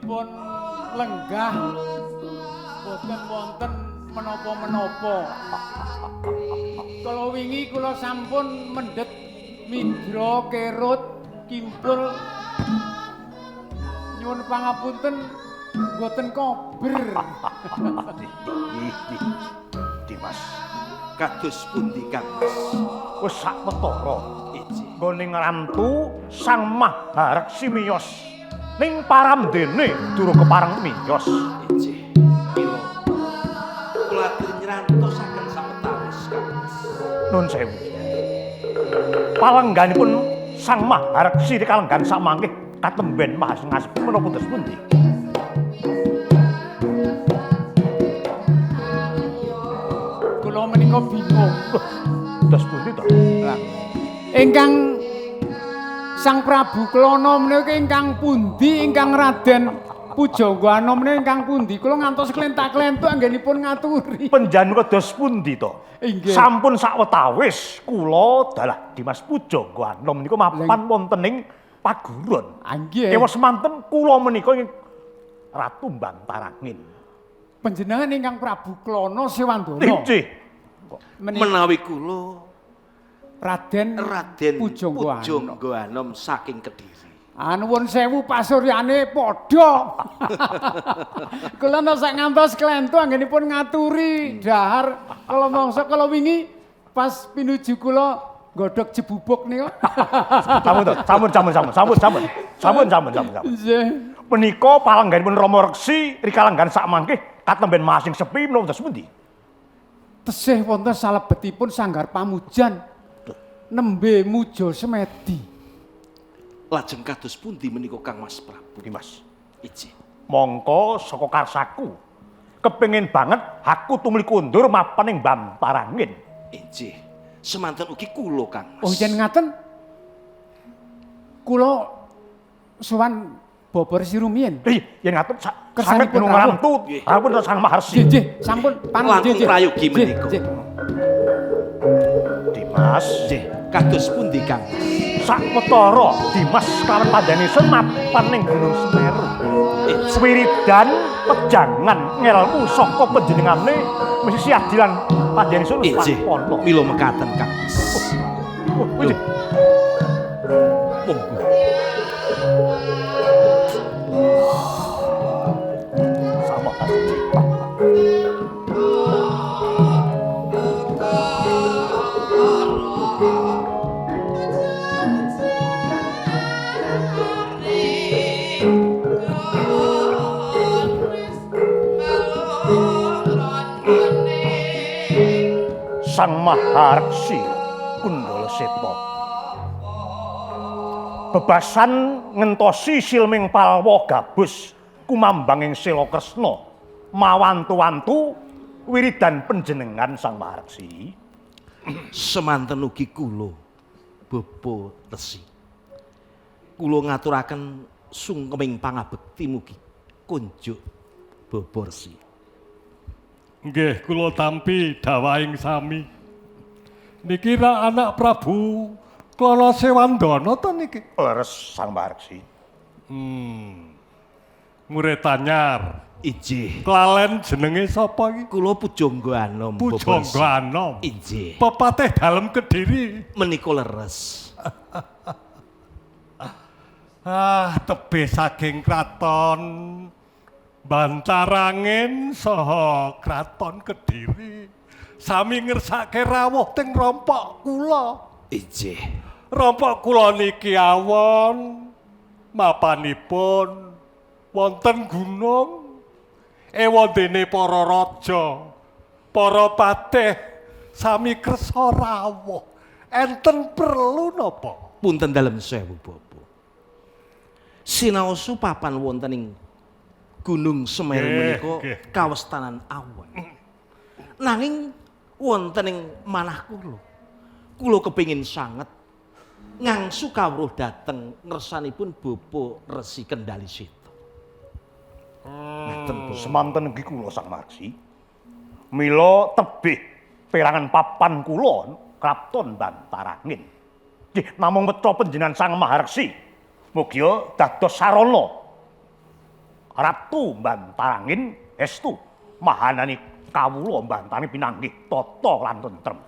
dipun lenggah boten wonten menapa-menapa. Kala wingi kula sampun mendhet midra kerut kimpul nyuwun pangapunten boten kober. Dimas, kados pundi Kang Mas? Wis sawetara. Iji. Nggoning rantu Sang Mahareksi miyos. Ning paramdene durung kepareng miyos. Iji. Mila kula atur nyrantosaken sawetawis Kang Mas. Nun sewu. Palengganipun Sang Mahareksi kalenggan samangke katemben mahasngas menapa dados pundi? Kula menika bingung. Dados pundi to? Ingkang Sang Prabu Klana menika ingkang pundi ingkang Raden Pujangga menika ingkang pundi? Kula ngantos klentak-klentuk anggenipun ngaturi. Panjenengan kados pundi to? Inggih. Sampun sawetawis kula dalah Dimas Pujangga menika mapan wonten ing paguron. Nggih. Kewa semanten kula menika ing Ratu Bantarangin. Panjenengan ingkang Prabu Klana Sewandana. Nggih. Menawi kula Raden Pujangga Pujangga. Anom saking Kediri. Nuwun sewu pasuryane padha. Kula sak ngantos klentu anggenipun ngaturi dahar kala mangsa kala wingi pas pinuju kula nggodhog jebubuk nika. Sampun. Nggih. Menika palengganipun Rama Reksi rikalenggan sakmangke katemben masing sepi menapa dados pundi? Tesih wonten salebetipun sanggar pamujan nembe muja semedi. Lajeng kados pundi menika Kang Mas Prabu? Dimas. Iji. Mongko saka karsaku kepengin banget aku tumuli kundur mapan ing Bantarangin. Iji. Semanten ugi kula Kang Mas. Oh yen ngaten. Kula sowan bobor sirumiyin. Yen ngaten Kersanipun saged gunung rawuh. rantu ampun Sang Maharsi. Nggih, sampun Langkung prayogi menika. Dimas, Nggih, kados pundi Kang Mas? sakwetara Dimas kalawan panjenengan mapan ning Gunung Semeru. Wiridan pejangan ngelmu saka panjenengane mesti siadilan panjenengan Iji. pono. Mila mekaten Kang Mas. Wih, Monggo. sama Harsi. Sang Mahareksi Kundala Seta. Bebasan ngentosi silming palwa gabus kumambanging Sela Kresna mawantu-wantu wiridan panjenengan Sang Mahareksi. Semanten ugi kula Bapa Resi. Kula ngaturaken sungkeming pangabekti mugi kunjuk Bapa Resi. Nggih, kula tampi dawahing sami. Niki ra anak Prabu Klana Sewandana to niki? Leres Sang Mahareksi. Murid anyar. Iji. Klalen jenenge sapa iki? Kula Pujangga Anom. Pujangga Anom. Iji. Pepatih dalem Kediri. Menika leres. Tebih saking kraton Bantarangin saha kraton Kediri. Sami ngersake rawuh teng rompok kula. Iji. Rompok kula niki awon mapanipun wonten gunung ewondene para raja, para patih sami kersa rawuh. Enten perlu napa? Punten dalem sewu Bapa. Sinaosa papan wonten ing Gunung Semeru menika kawestanan awan. Nanging wonten ing manah kula. Kula kepingin sanget ngangsu kawruh dhateng ngersanipun Bapa Resi Kendali Seta. Ngaten semanten nggih kula Sang Mahareksi. Mila tebih perangan papan kula Kraton Bantarangin. Nggih namung weca panjenengan Sang Mahareksi. Mugia dados sarana Ratu Bantarangin estu mahanani kawula mbantani pinanggih tata lan tentrem.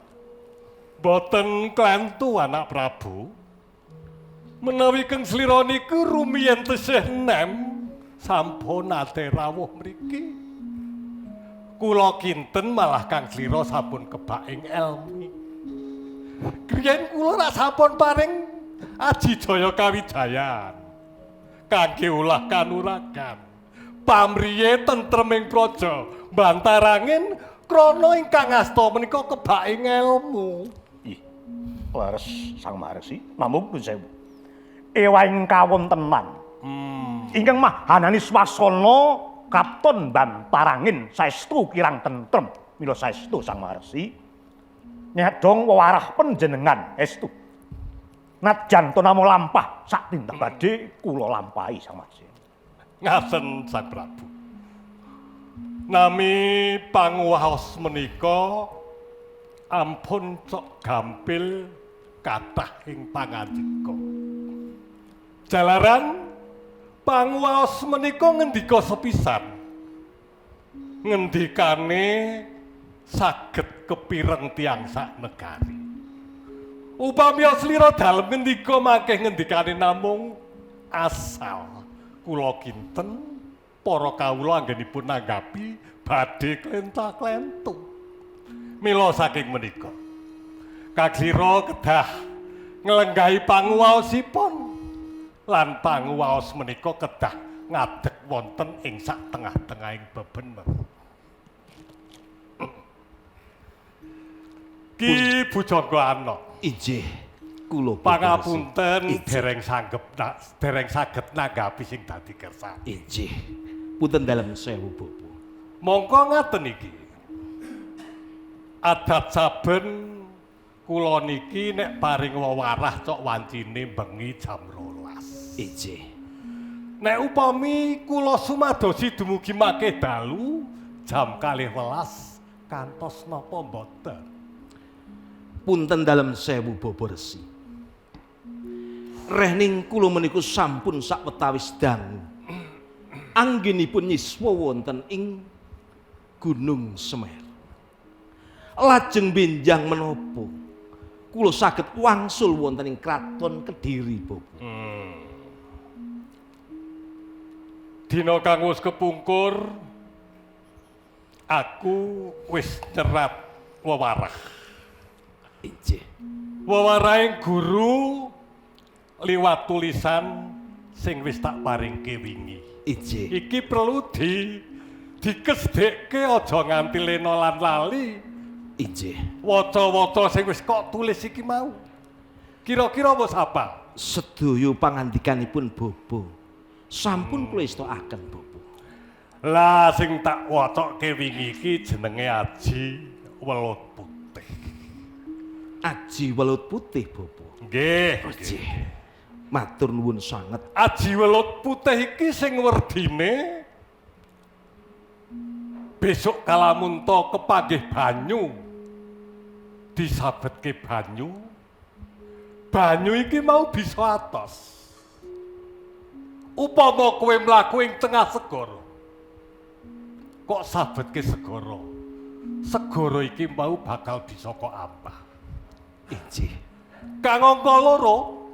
Boten klentu anak Prabu. Menawi keng slira niku rumiyin tesih nem sampun nate rawuh mriki. Kula kinten malah kang slira sampun kebak ing elmi. Griyen kula rak sampun paring aji jaya kawijayan kangge ulah kanuragan. Pamriye tentreming praja Bantarangin krana ingkang asta menika kebak ing ilmu. Ih, leres Sang Maharsi, namung nuwun sewu. Ewahing kawontenan. Ingkang mahanani swasana Kraton Bantarangin saestu kirang tentrem mila saestu Sang Maharsi. Nyadong wewarah panjenengan estu. Najan to namung lampah sak tindak badhe kula lampahi Sang Maharsi. Ngaten Sang Prabu. Nami panguwaos menika ampun sok gampil kathah ing pangandika. Jalaran panguwaos menika ngendika sepisan. Ngendikane saged kepireng tiyang sak negari. Upami slira dalem ngendika mangke ngendikane namung asal kula kinten para kawula anggenipun nanggapi badhe klenta-klentu. Mila saking menika kaglira kedah nglenggahi panguwaosipun lan panguwaos menika kedah ngadeg wonten ing sak tengah-tengahing bebener. Ki Bujangga Ana. Injih, kula Pangapunten dereng saged nanggapi sing dadi kersa. Injih. Punten dalem sewu Bopo. Mongko ngaten iki. Adat saben kula niki nek paring wewarah cok wancine bengi jam 12. Injih. Nek upami kula sumadosi dumugi makih dalu jam 12 kantos napa mboten. Punten dalem sewu Bopo Resi. Rehning kula menika sampun sawetawis dangu. Anggenipun nyiswa wonten ing Gunung Semeru. Lajeng benjang menapa kula saged wangsul wonten ing Kraton Kediri, Bopo. Dina kang wis kepungkur aku wis nyerat wewarah. Injih. Wewarahing guru liwat tulisan sing wis tak paringke wingi. Injih. Iki perlu dikesdekke aja nganti lena lan lali. Injih. Waca-waca sing wis kok tulis iki mau. Kira-kira wis apa? Sedaya pangandikanipun Bopo sampun kula istakaken, Bopo. Lah sing tak wacokke wingi iki jenenge Aji Welut Putih. Aji Welut Putih, Bopo. Nggih. Injih. Matur nuwun sanget. Aji Welut Putih iki sing werdine besok kalamunta kepanggih banyu disabetke banyu. Banyu iki mau bisa atos. Upama kowe mlaku ing tengah segara. Kok sabetke segara. Segara iki mau bakal bisa kok ambah. Injih. Kang angka 2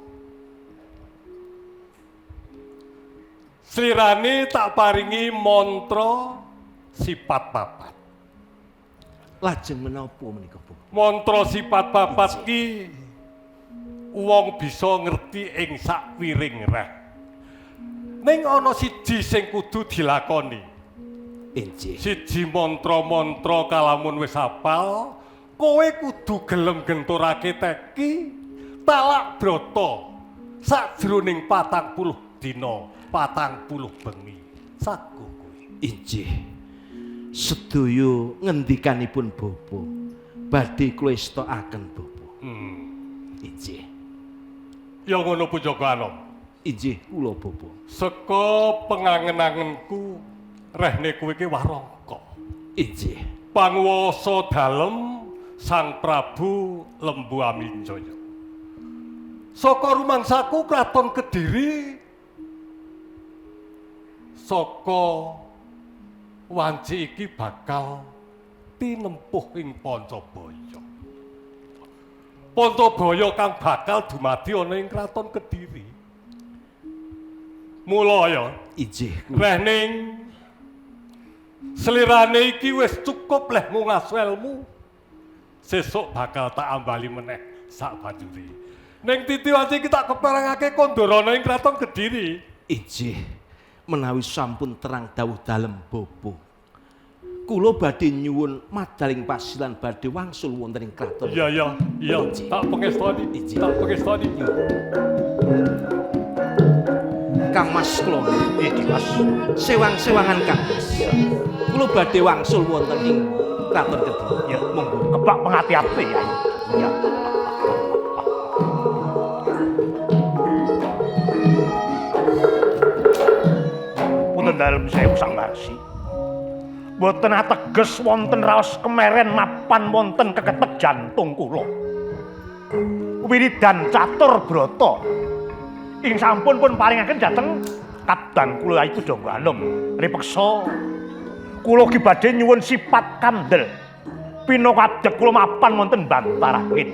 slirane tak paringi mantra sifat papat. Lajeng menapa menika, Bopo? Mantra sifat papat ki wong bisa ngerti ing sakwiring reh. Ning ana siji sing kudu dilakoni. Injih. Siji mantra-mantra kalamun wis hafal, kowe kudu gelem genturake teki talak brata sajroning 40 dina, 40 bengi. Saku kowe. Injih. Sedaya ngendikanipun Bopo badhe kula estakaken, Bopo. Injih. Ya ngono Bujangga Anom. Injih kula, Bopo. Seka pengangen-angenku rehne kowe iki warangka. Injih. Panguwasa dalem Sang Prabu Lembu Amijaya. Saka rumangsaku Kraton Kediri saka wanci iki bakal tinempuh ing Pancabaya. Pancabaya kang bakal dumadi ana ing kraton Kediri. Mula ya, Ijih. reh ning slirane iki wis cukup leh ngungasu ilmu. Sesuk bakal tak ambali meneh sak banjuri. Ning titi wanci iki tak keparengake kondorana ing kraton Kediri. Ijih. Menawi sampun terang dawuh dalem bobo. Kula badhe nyuwun madaling pasilan badhe wangsul wonten ing kraton. Iya, tak pengestoni. Iji. Tak pengestoni. Kang Mas kula. Iki Mas. Sewang-sewangan Kang Mas. Kula badhe wangsul wonten ing kraton Kediri. Ya, monggo kebak pengati-ati ya. Ya. Punten dalem sewu Sang Marsi. Boten ateges wonten raos kemeren mapan wonten keketek jantung kula. Wiridan catur brata ing sampun pun paringaken dhateng kadang kula itu Jongganom. Ripeksa kula ki badhe nyuwun sipat kandel pinokadek kula mapan wonten Bantarangin.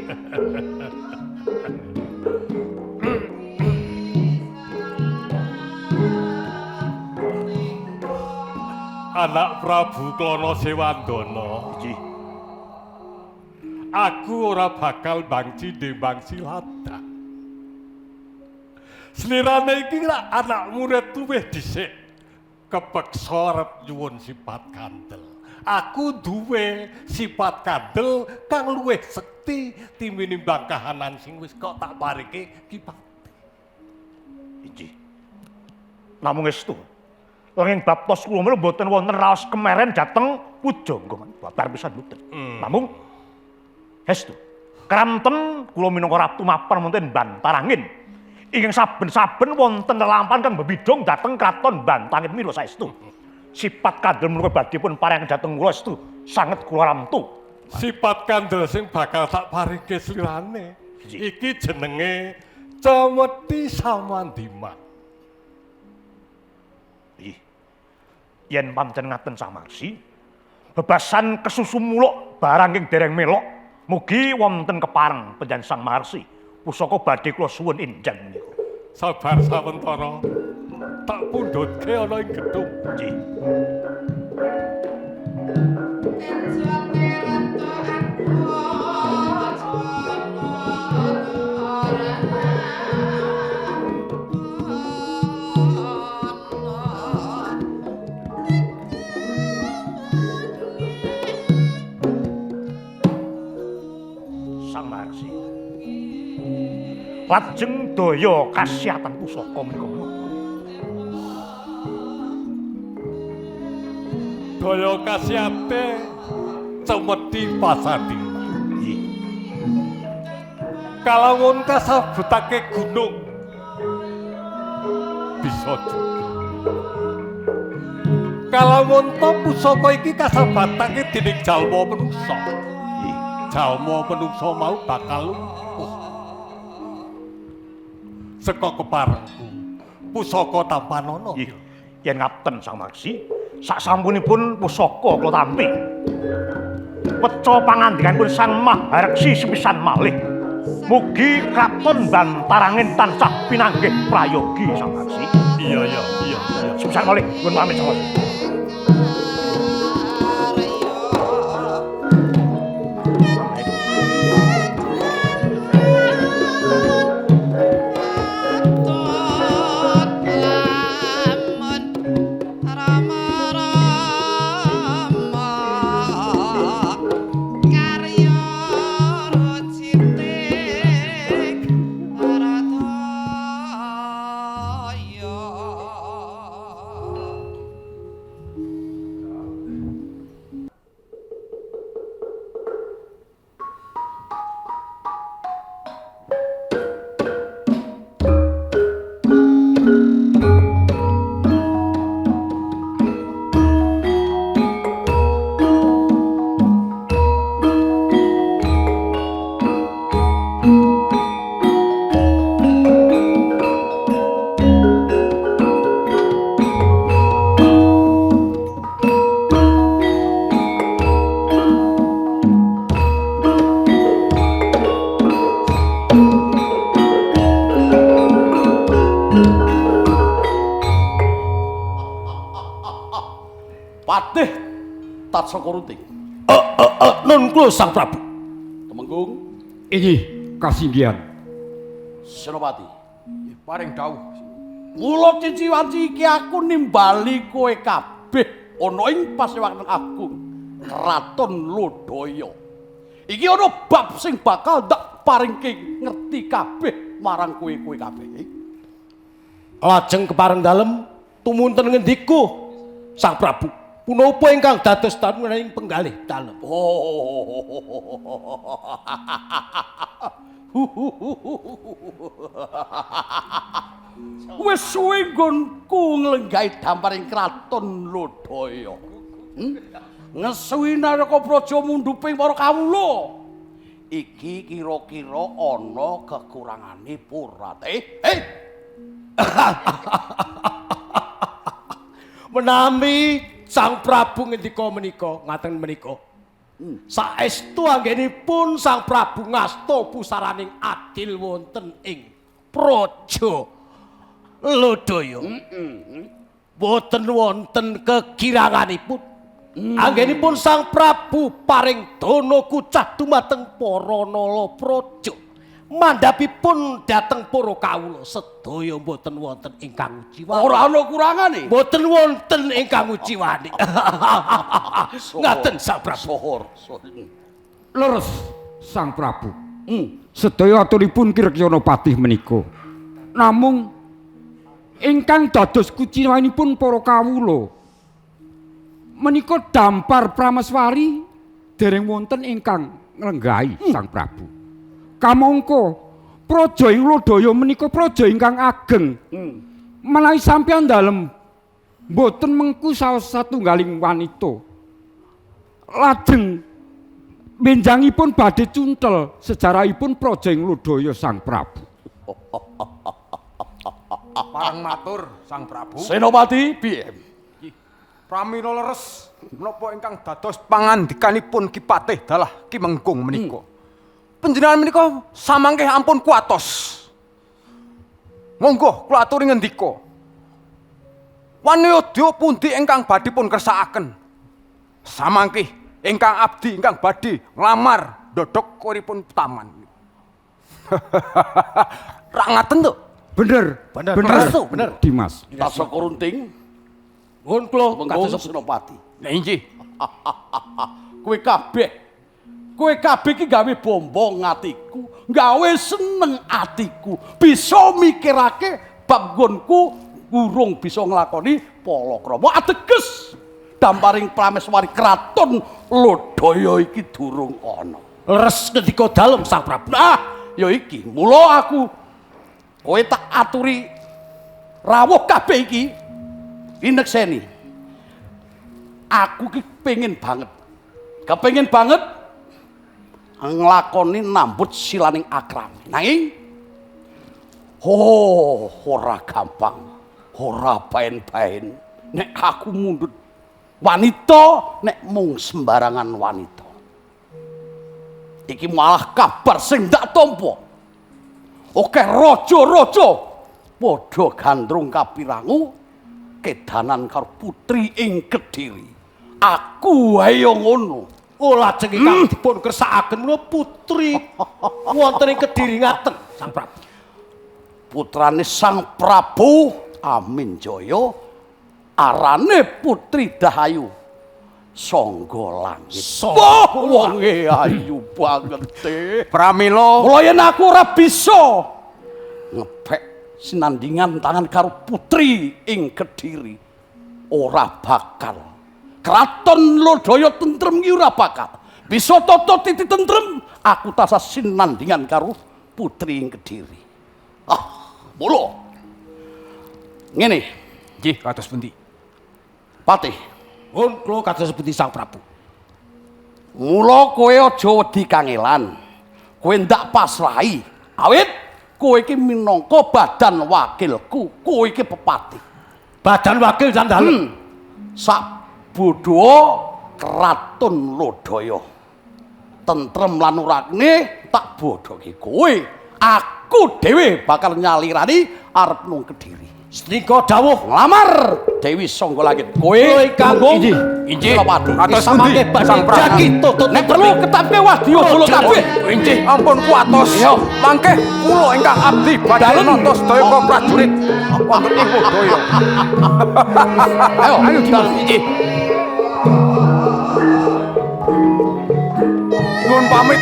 Anak Prabu Klana Sewandana. Iki Aku ora bakal bangci ndembang silada. Slirane iki lak anak murid luwih dhisik kepeksa arep nyuwun sifat kandel. Aku duwe sifat kandel kang luwih sekti tinimbang kahanan sing wis kok tak parike ki pati. iki. Namung estu. Wanging bab tos kula menawi boten wonten raos kemeren dhateng pujangga babar pisan boten. Namung estu. Kranten kula minangka ratu mapan wonten Bantarangin. Ingkang saben-saben wonten lelampahan kang bebidhong dhateng kraton Bantarangin mila saestu. Sifat kandel menika badhe pun paring dhateng kula estu sanget kula ramtu. Sifat kandel sing bakal tak paringke slirane iki jenenge Cemeti Samandiman. Yen pancen ngaten samarsi, bebasan kesusu muluk barang ing dereng melok, mugi wonten kepareng panjenengan Sang Maharsi. Pusaka badhe kula suwun enjang menika. Sabar sawentara. Tak pundhutke ana ing gedung. Nggih. Lajeng daya kasihatan pusaka menika. Daya kasihate Cemeti Pasadina. Nggih. Kalamun kasabutake gunung bisa juga. Kalamun to pusaka iki kasabatake dening jalma manungsa. Nggih. Jalma manungsa mau bakal lumpuh. Seka keparengku pusaka tampanana. Nggih. Yen ngaten Sang Maksi, sasampunipun pusaka kula tampi. Weca pangandikanipun Sang Mahareksi sepisan malih. Mugi kraton Bantarangin tansah pinanggih prayogi Sang Maksi. Iya. Sepisan malih nuwun pamit Sang Maksi. Tatsaka Runting. Nun kula Sang Prabu. Temenggung Inggih, kasinggihan. Senopati. Paring dawuh. Mula ciciwanci iki aku nimbali kowe kabeh ana ing pasewakan agung Kraton Lodaya. Iki ana bab sing bakal ndak paringke ngerti kabeh marang kowe kabeh. Lajeng kepareng dalem tumunten ngendiku Sang Prabu. Punapa ingkang dados tanuning penggalih dalem? Wis suwe nggonku nglenggahi damparing Kraton Lodaya. Ngesuwi Naraka Praja mundhuping para kawula. Iki kira-kira ana kekurangane pura. Menami Sang Prabu ngendika menika ngaten menika. Saestu anggenipun Sang Prabu ngasta pusaraning adil wonten ing Praja Lodaya. Boten wonten kegiranganipun. Anggenipun Sang Prabu paring dana kucah dumateng para nala praja. Mandhapipun dhateng para kawula sedaya boten wonten ingkang ujiwani. Ora ana kurangane. Boten wonten ingkang ujiwani. Ngaten Sang Prabu. Leres Sang Prabu. Sedaya aturipun Kirkyana Patih menika. Namung ingkang dados kuciwanipun para kawula menika dampar prameswari dereng wonten ingkang nglenggahi Sang Prabu. Kamangka praja ing Lodaya menika praja ingkang ageng. Menawi sampeyan dalem boten mengku salah satunggaling wanita. Lajeng benjangipun badhe cuntel sejarahipun praja ing Lodaya Sang Prabu. Parang matur Sang Prabu. Senopati piye? Pramila leres menapa ingkang dados pangandikanipun Ki Patih dalah Ki Mengkung menika. Panjenengan menika samangke ampun kuatos. Monggo kula aturi ngendika. Waniyodya pundi ingkang badhe pun kersakaken? Samangke ingkang abdi ingkang badhe nglamar ndodhok uripun taman. Rak ngaten to? Bener. Bener. Dimas. Tatsaka Runting. Nuwun kula Mengkung kados Senopati. Lah inggih. Kowe kabeh iki gawe bombong atiku, gawe seneng atiku, bisa mikirake bab nggonku urung bisa nglakoni palakrama ateges damparing prameswari Kraton Lodaya iki durung ana. leres ngendika dalem Sang Prabu. Nah, ya iki, mula aku kowe tak aturi rawuh kabeh iki inekseni. Aku ki kepengin banget nglakoni nambut silaning akrami. Nanging ora gampang, ora baen-baen. Nek aku mundhut wanita, nek mung sembarangan wanita. Iki malah kabar sing ndak tampa. Oke raja-raja padha gandrung kapirangu kedanan karo putri ing Kediri. Aku wae yo ngono. Oh lajeng ingkang dipun kersakaken menika putri wonten ing Kediri ngaten Sang Prabu. Putrane Sang Prabu Aminjaya arane Putri Dahayu Sangga Langit. Wah, wonge ayu banget te. Pramila Mula yen aku ora bisa ngepek sinandingan tangan karo putri ing Kediri, ora bakal. Kraton Lodaya tentrem iki ora bakal. Bisa tata titi tentrem, aku tasah sinandingan karo putri ing Kediri. Mula. Ngene, nggih kados pundi? Patih. Nuwun kula kados pundi Sang Prabu. Mula kowe aja wedi kangelan. Kowe ndak pasrahi. Awit kowe iki minangka badan wakilku, kowe iki pepati. Badan wakil jan dalem. Sak bodho Kraton Lodaya. Tentrem lan urane tak bodhoke kowe. Aku dhewe bakal nyalirani arep nang Kediri. Senika dawuh lamar Dewi Sangga Langit. Kowe ingkang Injih. Senopati. Atos samangke pundi, badhe Sang Prabu? jagi tutut Nek perlu ketapke wadya kula kabeh. Injih, ampun kuatos. Iya. Mangke kula ingkang abdi badhe Dalem. nata sedaya para prajurit wonten ing Wadaya. Ayo dalem injih. Nuwun pamit.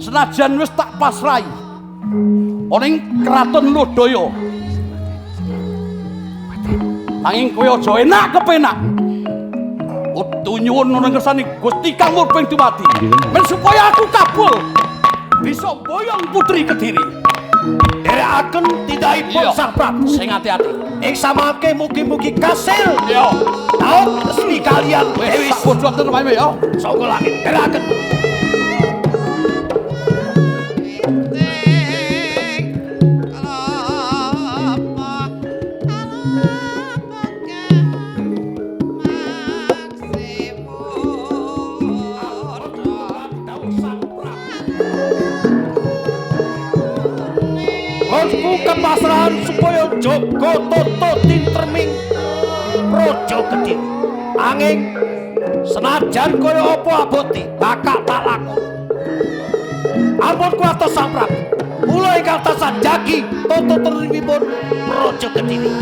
Senajan wis tak pasrahi ana ing kraton Lodaya. Nanging kowe aja enak kepenak. Kudu nyuwun ana ngersani Gusti Kang Murbeng Dumadi. Ben supaya aku kabul bisa boyong putri Kediri. derekaken tindakipun Iya. Sang Prabu. Sing ati-ati. Ing samangke mugi-mugi kasil. Yo, Taun resmi kalian wis Dewi sak bodho termae yo. Sangga Langit. Derekaken. Aku kepasrahan supaya jaga tata tintreming Praja Kediri. Anging senajan kaya apa abote bakal tak lakon. Ampun kuatos Sang Prabu. Kula ingkang tansah jagi tata tintremipun Praja Kediri.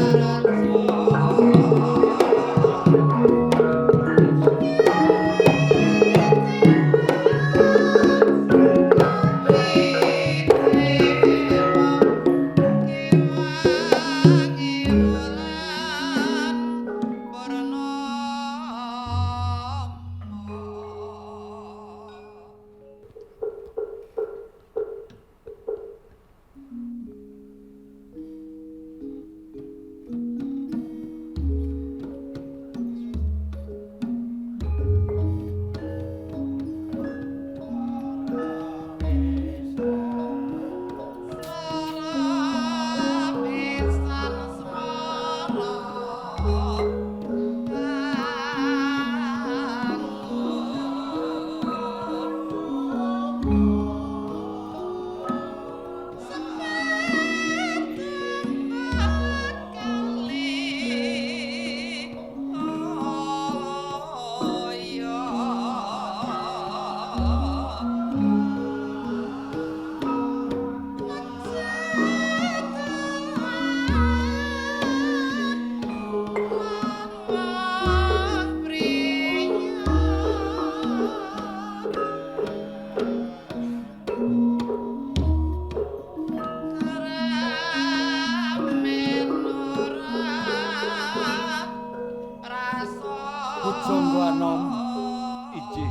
Injih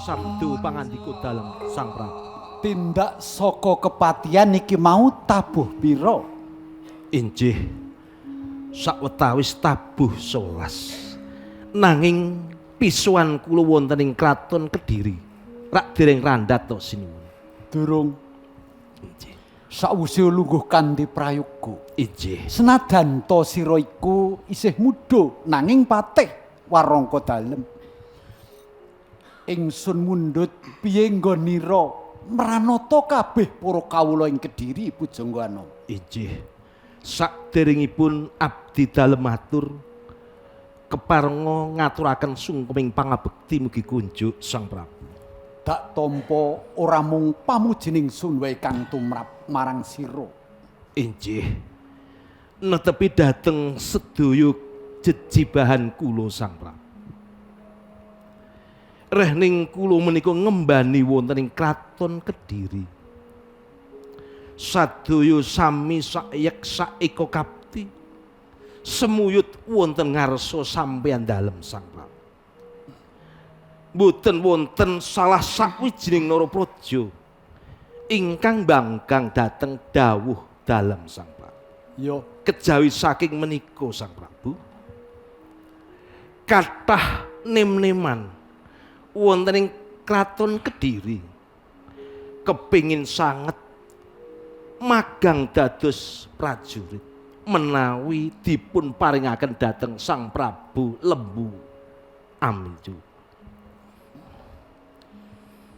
sabdo pangandika dalem Sang Prabu. Tindak saka kepatian iki mau tabuh pira? Injih sawetawis tabuh 11. Nanging pisuan kula wonten ing kraton Kediri rak dereng randhat to sinuwun. Durung. Sakwise lungguh kanthi prayoga. Injih. Senajan to sira iku isih muda nanging patih warangka dalem. Ingsun mundhut piye nggonira mranata kabeh para kawula ing Kediri Pujangganom. Injih. Saderengipun abdi dalem matur keparenga ngaturaken sungkeming pangabekti mugi kunjuk Sang Prabu. Dak tampa ora mung pamujining sun wae kang tumrap marang sira. Injih. Netepi dhateng sedaya jejibahan kula Sang Prabu. Rehning kula menika ngembani wonten ing kraton Kediri. Sadaya sami sayek saeka kapti. Semuyut wonten ngarsa sampeyan dalem Sang Prabu. Mboten wonten salah sawijining narapraja ingkang bangkang dhateng dawuh dalem Sang Prabu. Ya, Kejawi saking menika Sang Prabu kathah nem-neman wonten ing kraton Kediri kepingin sanget magang dados prajurit menawi dipun paringaken dhateng Sang Prabu Lembu Amijo.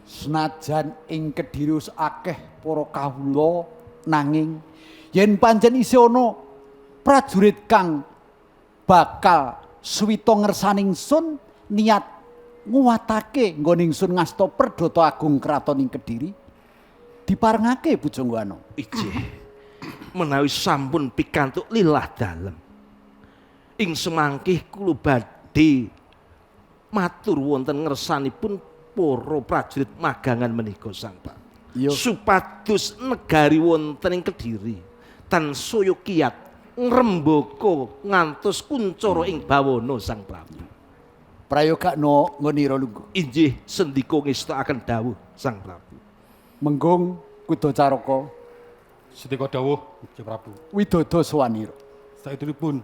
Senajan ing Kediri akeh para kawula nanging yen pancen isih ana prajurit kang bakal swita ngersaning sun niat nguwatake nggone ingsun ngasta perdhata agung kraton ing Kediri diparengake Bujanggono. Ijih menawi sampun pikantuk lilah dalem ing semangkih kula badhe matur wonten ngersanipun para prajurit magangan menika Sang Prabu. Supados negari wonten ing Kediri tansaya kiyat ngrembaka ngantos kuncara ing bawana Sang Prabu. Prayogakna ngonira lungguh. Injih sendika ngestakaken dawuh Sang Prabu. Menggung Kuda Caraka Sedika dawuh Gusti Prabu. Widodo Swanira. Saetunipun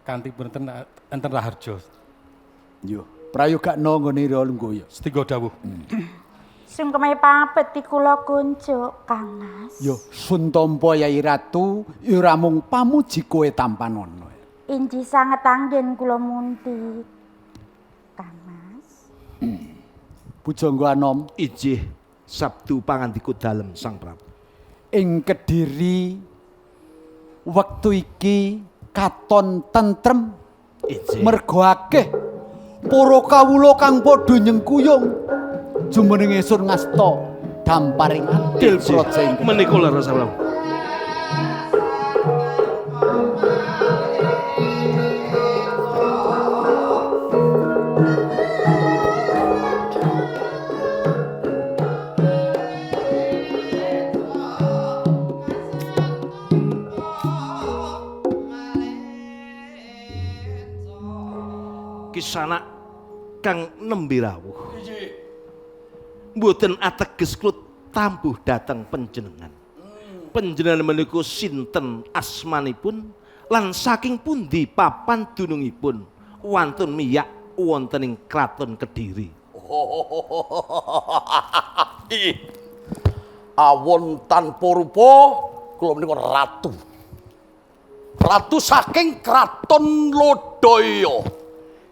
kanthi punten enten raharja. Yo, prayogakna ngonira lungguh ya. Sedika dawuh. Sungkeme pabekti kula kunjuk, Kang Mas. Yo, Suntampa Yai Ratu ora mung pamuji kowe tampanana. Inji sanget anggen kula mundi, Kang Mas. Bujangga Anom, Injih sabdu pangandika dalem Sang Prabu. ing Kediri wektu iki katon tentrem mergo akeh para kawula kang padha nyengkuyung jumeneng esuk ngasta damparing adil praja ing menika lho Sang Prabu. Kisanak kang nembe rawuh. Mboten ateges kula tambuh dhateng panjenengan. Panjenengan menika sinten asmanipun lan saking pundi papan dunungipun wantun miyak wonten ing Kraton Kediri. Awon tanpa rupa kula menika ratu. Ratu saking Kraton Lodaya.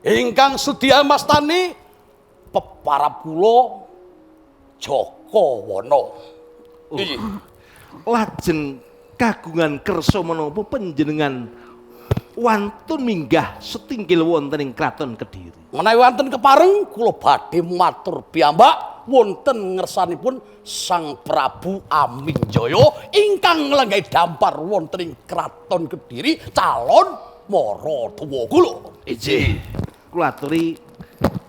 Ingkang sedia mastani peparap kula Jakawana. Lajeng kagungan kersa menapa panjenengan wantun minggah setinggil wonten ing Kraton Kediri. Menawi wonten kepareng kula badhe matur piyambak wonten ngersanipun Sang Prabu Aminjaya ingkang nglenggahi dampar wonten ing Kraton Kediri calon Maradawa kula. Ijih kula aturi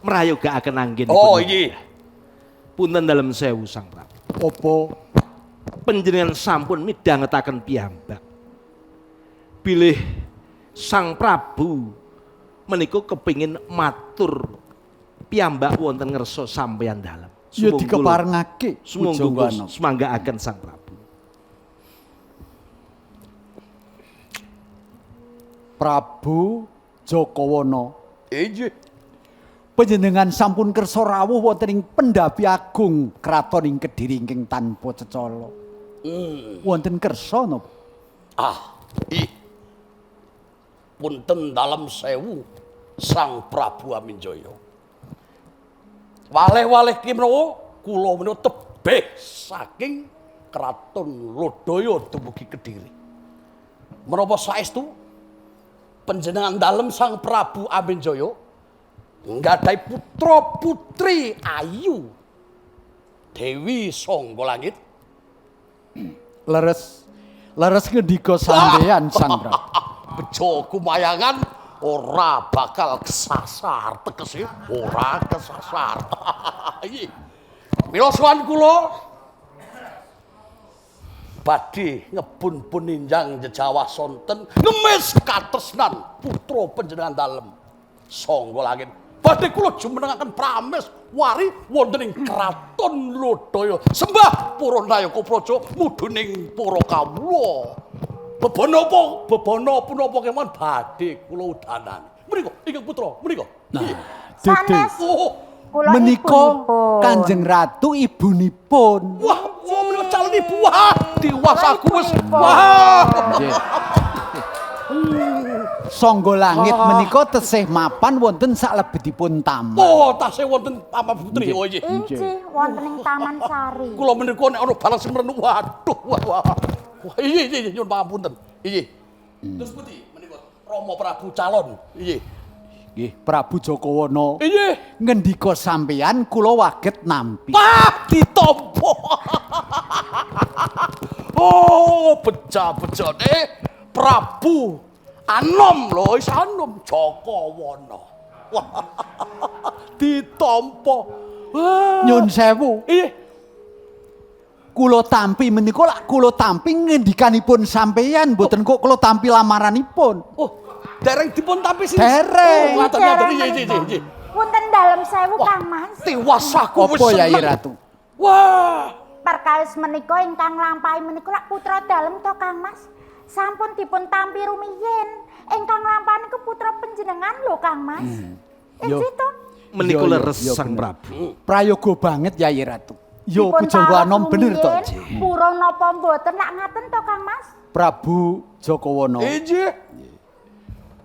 mrayogakaken anggen. Oh nggih. Punten dalem sewu Sang Prabu. apa Panjenengan sampun midhangetaken piyambak bilih Sang Prabu menika kepingin matur piyambak wonten ngersa sampeyan dalem. ya dikeparengake Sumangga semanggaaken Sang Prabu. Prabu Jakawana. Inggih. Panjenengan sampun kersa rawuh wonten ing Pendhapi Agung Kraton ing Kediri ingkang tanpa cecala. Wonten kersa napa? Punten dalem sewu Sang Prabu Aminjaya. Waleh-waleh ki menawa kula menika tebih saking Kraton Lodaya dumugi Kediri. Menapa saestu panjenengan dalem Sang Prabu Aminjaya nggadahi putra putri ayu Dewi Sangga Langit. Leres ngendika sampeyan Sang Prabu. Bejo kumayangan ora bakal kesasar tegese ora kesasar. Mila sowan kula badhe ngebun puninjang jejawah sonten ngemis katresnan putra panjenengan dalem Sangga Langit. Badhe kula jumenengaken prames wari wonten ing Kraton Lodaya sembah para nayaka praja mudhuning para kawula. Bebana punapa kemawon badhe kula udanani. Mriku ingkang putra mriku. Sanes. Kula Menika ibunipun. Kanjeng Ratu ibunipun. Wah, menika calon Wah, diwasaku wis. Wah. Sangga langit menika tesih mapan wonten salebetipun taman. Oh, tasih wonten Taman Putri. Oh nggih. Inggih wonten ing Taman Sari. Kula menika nek ana balas semrenu waduh wah. Wah, iya nyuwun pangapunten. Iya. Terus pundi menika Rama Prabu calon. Iya. Nggih, Prabu Jakawana. Iya. Ngendika sampeyan kula waget nampi. Wah, ditampa. Oh, beja-bejane Prabu Anom lho, is Anom Jakawana. Wah. Ditampa. Wah. Nyun sewu. Iya. Kula tampi menika lak kula tampi ngendikanipun sampeyan mboten kok kula tampi lamaranipun. Oh, dereng dipun tampi sini. Dereng. Ngaten-ngaten iya. Punten dalem sewu Kang Mas. Tiwasaku wis Apa Yai seneng. Ratu? Wah. Perkawis menika ingkang lampahi menika lak putra dalem to Kang Mas. Sampun dipun tampi rumiyin. Ingkang lampahi niku putra panjenengan lho Kang Mas. Inggih to? Menika Iya, leres iya, Sang bener. Prabu. Prayoga banget Yai Ratu. Yo Dipun Pujangga Anom tawas bener to. rumiyin, Purun napa mboten lak ngaten to Kang Mas? Prabu Jakawana. Inggih.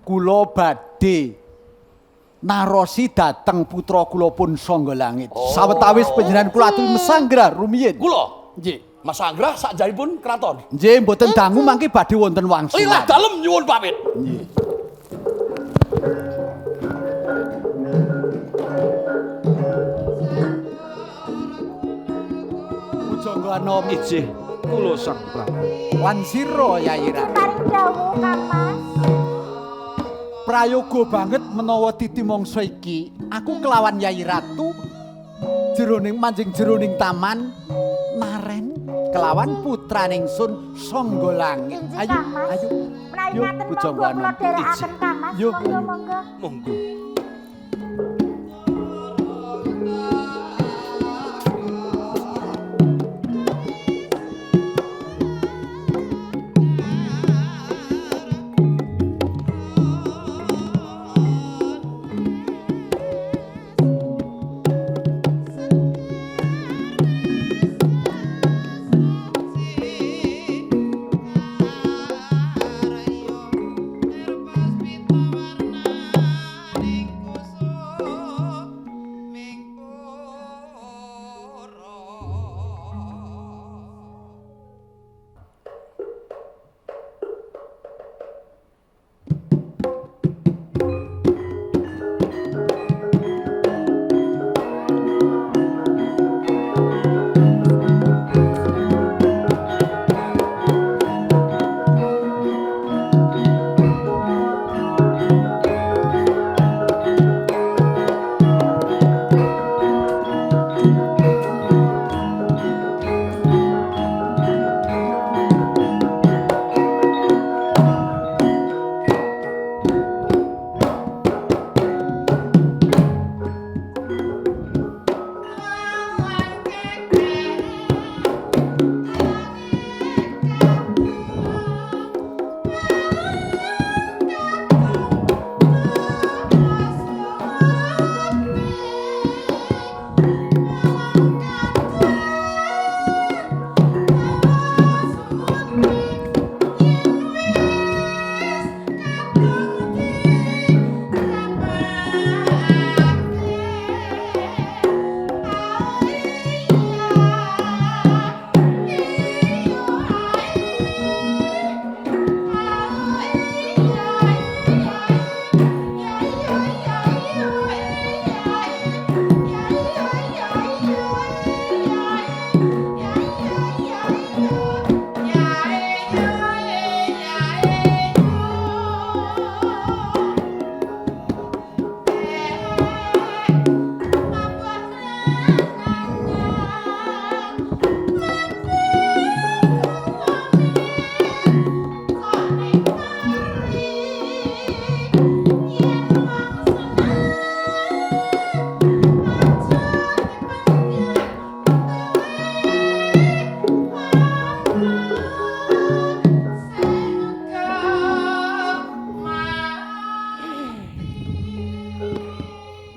Kula badhe narosi dateng putra kula pun Sangga Langit. Sawetawis panjenengan kula aturi mesanggra rumiyin. Kula Nggih. Mas Anggrah sakjaipun kraton. Nggih mboten dangu mangke badhe wonten wangsulan. Ilah dalem nyuwun pamit. Pujangga Anom Ijih kula Sang Prabu. wansira Yai Ratu. Paring dawuh Kang Mas. Prayoga banget menawa titi mangsa iki aku kelawan Yai Ratu jroning manjing jroning taman naren kelawan putraning Sun Sangga Langit. Inggih Ayo, Kang Mas. ayo. Menawi Yo, ngaten Pujangga monggo kula Anom. dherekaken Kang Mas. Yo. Monggo. Monggo.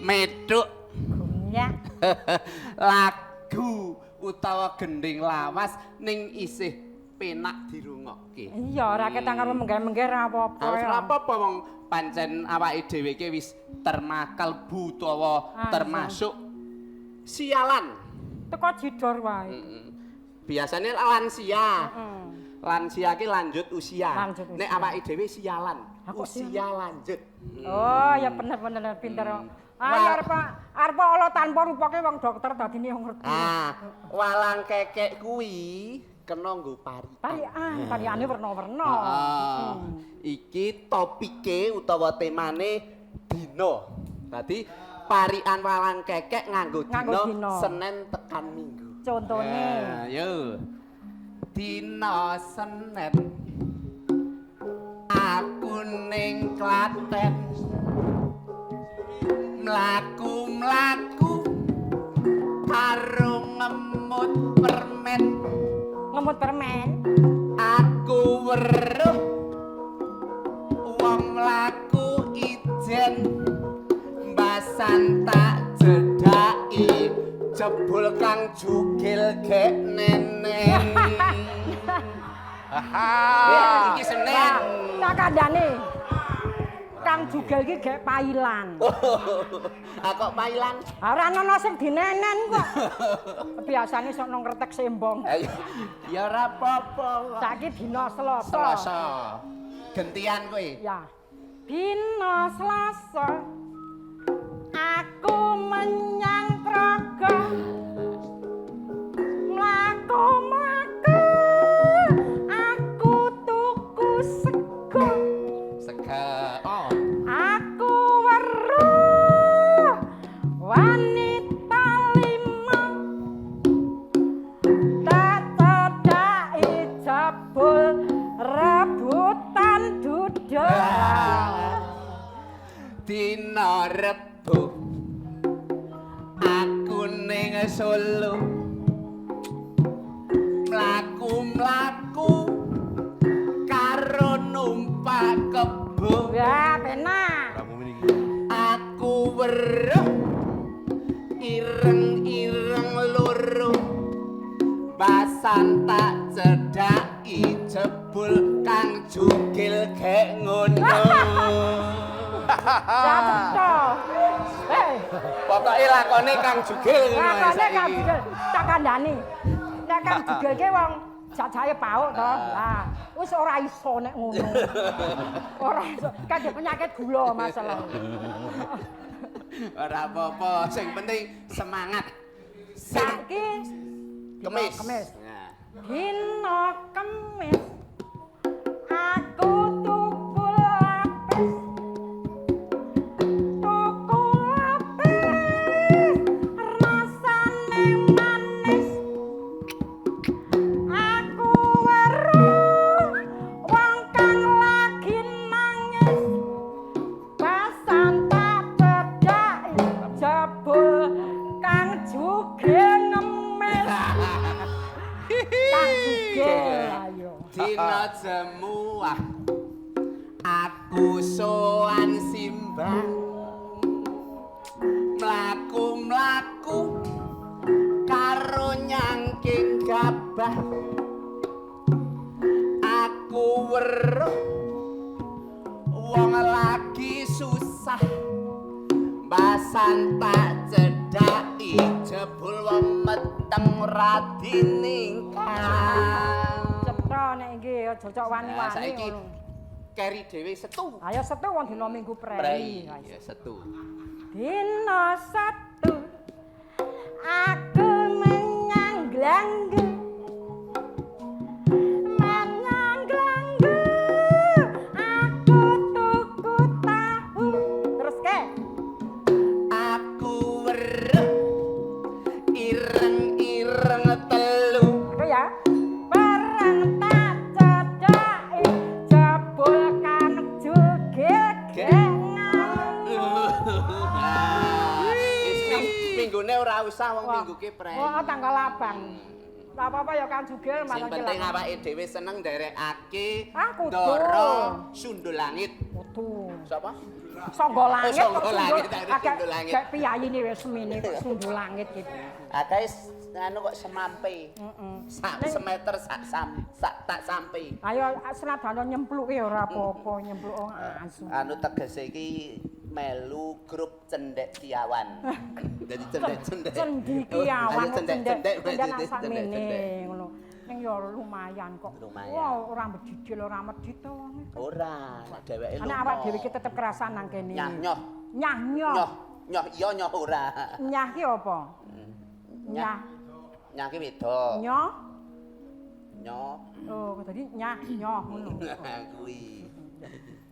Meduk Ya. lagu utawa gending lawas ning isih penak dirungokke. Iya, ora ketang karo menggeh-menggeh ra apa-apa. Wis ora apa-apa wong pancen awake dhewe iki wis termakal utawa termasuk sialan. Teko jidor wae. Biasane lansia. Lansia ki lanjut usia. Nek awake dhewe sialan. Usia lanjut. Oh, ya bener-bener pinter. Ayo arep ala tanpa rupake wong dokter dadine yo ngerti. Walang kekek kuwi kena nggo parian. Pariane werna-werna. Iki topike utawa temane dina. Dadi parian walang kekek nganggo dina Senin tekan Minggu. Contone. Ayo. Dina Senin aku ning Klaten mlaku-mlaku karo ngemut permen. Ngemut permen? Aku weruh wong mlaku ijen mbasan tak jedaki jebul kang jugil gek neneng. Iki Senin. Tak kandhane. Kang Jugel iki gek pailan. Kok pailan? Ora ana sing dinenen kok. Biasane sok nang kretek sembong. Ya ora apa-apa. Saiki dina Selasa. Selasa. Gentian kowe. Ya. Dina Selasa. Aku menyang Praga. Mlaku-mlaku. Aku tuku sego. Sego. Aku weruh wanita lima tak cedhaki jebul rebutan duda. Dina Rebo aku ning Solo mlaku-mlaku karo numpak kebo. Ya, penak. Aku weruh ireng-ireng loro basan tak cedhaki jebul kang jugil gek ngono. Pokoke lakone kang jugil ngono. Lakone kang jugil tak kandhani. Nek kang jugil ki wong jajahe pauk to. Lah, wis ora iso nek ngono. Ora iso. Kadhe penyakit gula masalah. Ora apa-apa, sing penting semangat. Saiki Kemis. Dina Kemis. Aku tuku lapis. Tuku lapis. Rasane manis. Aku weruh wong kang lagi nangis. Basan tak cedhaki jebul kang jugil ngemis. Kang jugil ayo. Dina Jemuah aku sowan simbang mlaku-mlaku karo nyangking gabah. Aku weruh wong lagi susah basan tak cedhaki jebul wong meteng radi ningkang. Cetha nek iki aja cocok wani-wani. Saiki keri dhewe Setu. Ayo Setu wong dina Minggu prei. Ya Setu. Dina Setu aku menyang Glanggu. Menyang Glanggu aku tuku tahu. Terus ke? Aku weruh ireng-ireng telu. Apa ya? Barang tak cedhaki jebul kan jugil gengan. Minggune ora usah wong minggu ki prei. Oh, tanggal abang. Ora apa-apa ya kan jugil Sing malah penting awake dhewe seneng nderekake kudu. Ndara Sundul Langit. Aduh. Sapa? Sangga langit. Oh, Sangga Langit, Agak Sangga Langit. kayak piyayine wis semene kok sangga langit gitu. Akeh anu kok semampe. Sak semeter tak sampe. Ayo senadana nyempluke ora apa-apa, nyempluk asu. Anu tegese iki melu grup Cendek Kiawan. Dadi cendek-cendek. Cendikiawan cendek sakmene ngono. Ning ya lumayan kok. Wah, ora medidil ora medit to wonge. Ora, dheweke Ana awak dhewe iki tetep kerasan nang kene. Nyah-nyoh. Nyah-nyoh. Nyoh iya nyoh ora. Nyah ki apa? Nyah. Nyah ki wedok. Nyoh. Nyoh. Oh, tadi nyah nyoh ngono. Kuwi.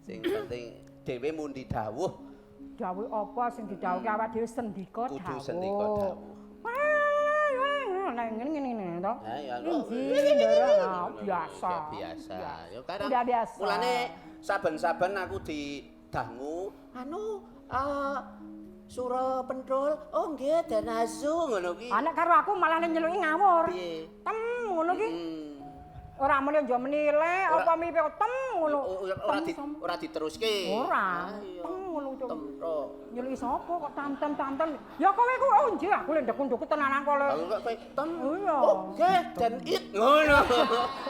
Sing penting dhewe mundi dawuh. Dawuh apa sing didhawuhke awak dhewe sendika dawuh. Kudu sendika dawuh. Nek ngene to. Ha ya biasa. Biasa. Ya kadang Udah biasa. mulane saben-saben aku didangu Sura Pentul, oh nggih Den Asu ngono ki. Anak karo aku malah nyeluki ngawur. Piye? Tem ngono ki. Ora muni njo menile apa mipe tem ngono. Ora diteruske. Ora. Tem ngono to. Temro. Nyeluki sapa kok tantem-tantem. Ya kowe ku oh nggih aku lek ndek-ndek tenanan kok. Aku kok kowe tem. Iya. Oh nggih Den It ngono.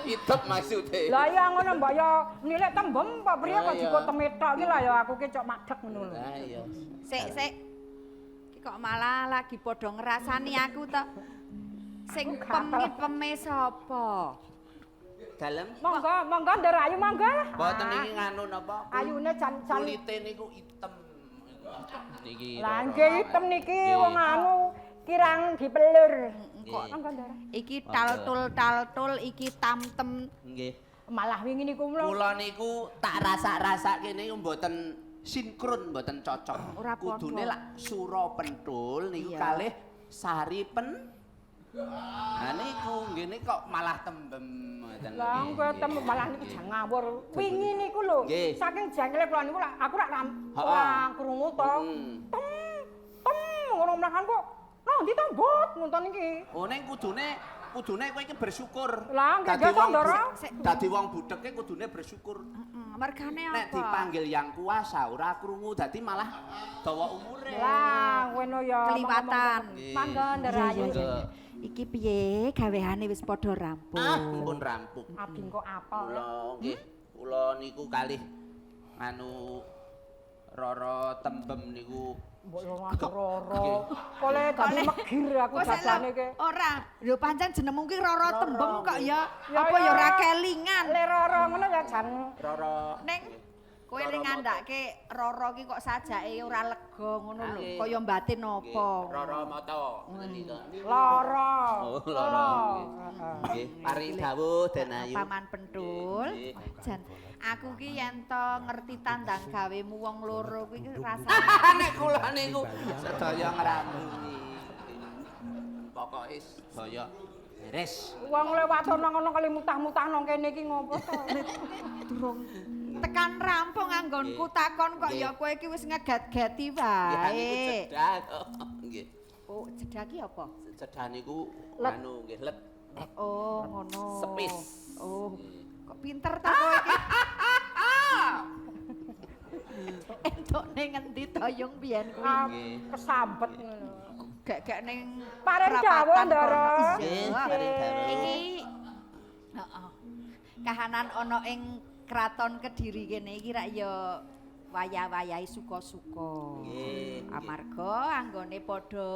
Idep maksude. Lah ya ngono mbak ya nilai tembem apa priye kok dikok temetok iki lah ya aku ki cok madhek ngono lho. Lah iya. Sik. Ki kok malah lagi padha ngrasani aku to. Sing pemit-peme sapa? Dalem. Monggo nderayu monggo. Mboten iki nganu napa? Ayune jan kulite niku item. Niki. Lah nggih item niki wong anu kirang dipelur. Kok monggo ndara. Iki taltul iki tamtem. Nggih. Malah wingi niku kula niku tak rasak-rasake niku mboten sinkron, mboten cocok. Kudune lak Sura Pentul niku kalih Sari Pen. Nah niku ngene kok malah tembem ngoten. Lah kok tembem malah niku jan ngawur. Wingi niku lho saking jengkele kula niku aku ora krungu to. Tem ngono mlakan kok. Lah ndi to mbot ngoten iki. Oh ning kudune kowe iki bersyukur. Lah nggih to Ndara. Dadi wong budheke kudune bersyukur. Mergane apa? Nek dipanggil yang kuasa ora krungu dadi malah dawa umure. Lah ngono ya. Keliwatan. Mangga Ndarayu. Iki piye gaweane wis padha rampung? Pun rampung. Abdi kok apal. Kula niku kalih anu Roro tembem niku. Mbok Roro. Kole dadi megir aku jajane ke. Ora, lho pancen jenengmu ki Roro tembem kok ya. Apa ya ora kelingan. Le Roro ngono ya jan. Roro. Ning kowe ning ngandake Roro ki kok sajake ora lega ngono lho. Kaya batin apa? Roro Mata. Loro. Oh, Loro. Nggih, pari dawuh Den Ayu. Paman Pentul. Jan aku ki yen to ngerti tandang gawemu wong loro kuwi rasane. Nek kula niku sedaya ngrampungi. Pokoke sedaya beres. Wong lewat ana ngono kali mutah-mutah nang kene iki ngopo to? Durung tekan rampung anggonku takon kok ya kowe iki wis ngegat-gati wae. Ya niku cedak kok. Nggih. Oh, cedak ki apa? Cedak niku anu nggih let. Oh, ngono. Sepis. Oh, kok pinter ta kowe iki? Entokne ngendi toyong biyen kuwi? Kesambet ngono. Gek-gek ning Paren dawuh Ndara. Nggih, paren dawuh. Iki heeh. Kahanan ana ing Kraton Kediri kene iki rak ya wayah-wayahe suka-suka. Nggih. Amarga anggone padha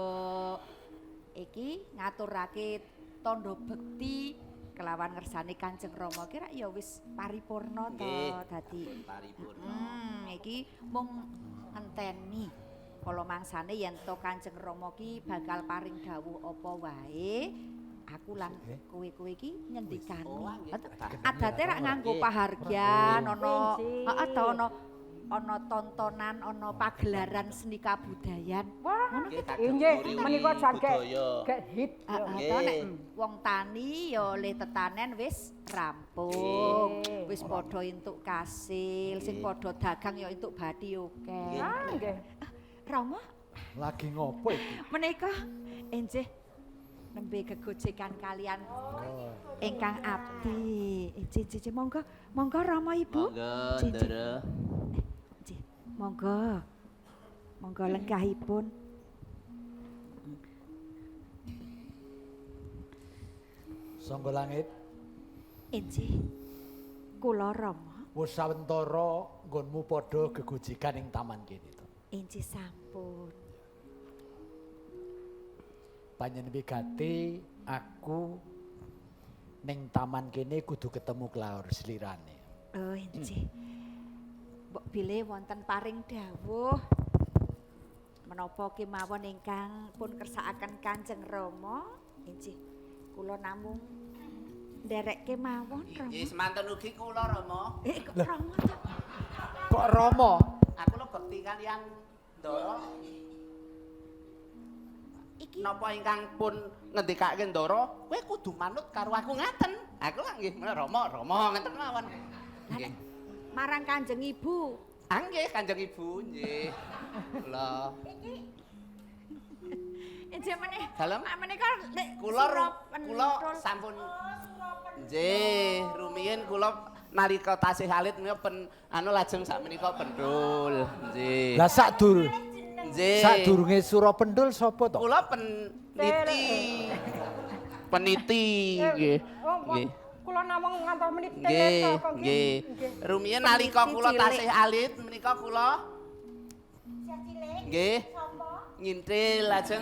iki ngaturake tandha bekti kelawan ngersane Kanjeng Rama ki rak ya wis paripurna to dadi paripurna. Iki mung ngenteni kala mangsane yen to Kanjeng Rama ki bakal paring dawuh apa wae aku lan kowe-kowe iki nyendikani. Adate rak nganggo pahargyan ana ana tontonan, ana pagelaran seni kabudayan. Ngono ki nggih menika jan gek hit. Nek wong tani ya le tetanen wis rampung. Wis padha entuk kasil, sing padha dagang ya entuk bathi akeh. Nggih. Rama lagi ngopo iki? Menika enjih nembe gegojekan kalian ingkang abdi. Cici monggo Rama Ibu. Monggo Ndara. Monggo. Monggo lenggahipun. Sangga Langit. Injih. Kula Rama. Wis sawentara nggonmu padha gegojikan ing taman kene to. Injih sampun. Panjenengan wigati aku ning taman kene kudu ketemu klaur slirane. Oh, injih. Mbok bilih wonten paring dawuh menapa kemawon ingkang pun kersakaken Kanjeng Rama, injih kula namung nderek kemawon Rama. Injih semanten ugi kula Rama. Kok Rama to? Kok Rama? Aku lho bekti kalian Ndara. Iki napa ingkang pun ngendikake Ndara, kowe kudu manut karo aku ngaten. Aku lak nggih Rama ngenten mawon. Nggih. Marang Kanjeng Ibu. Ah nggih Kanjeng Ibu nggih. Kula. Injih meneh. Dalem menika nek kula sampun nggih rumiyin kula nalika tasih alit menika lajeng sakmenika pendul. Nggih. Lah sakdur. Nggih. Sadurunge sura pendul sapa to? Kula peniti. Peniti nggih. Nggih. Kula namung ngantos menit Nggih, nggih. Rumiyin nalika kula tasih alit menika kula nggih ngintil lajeng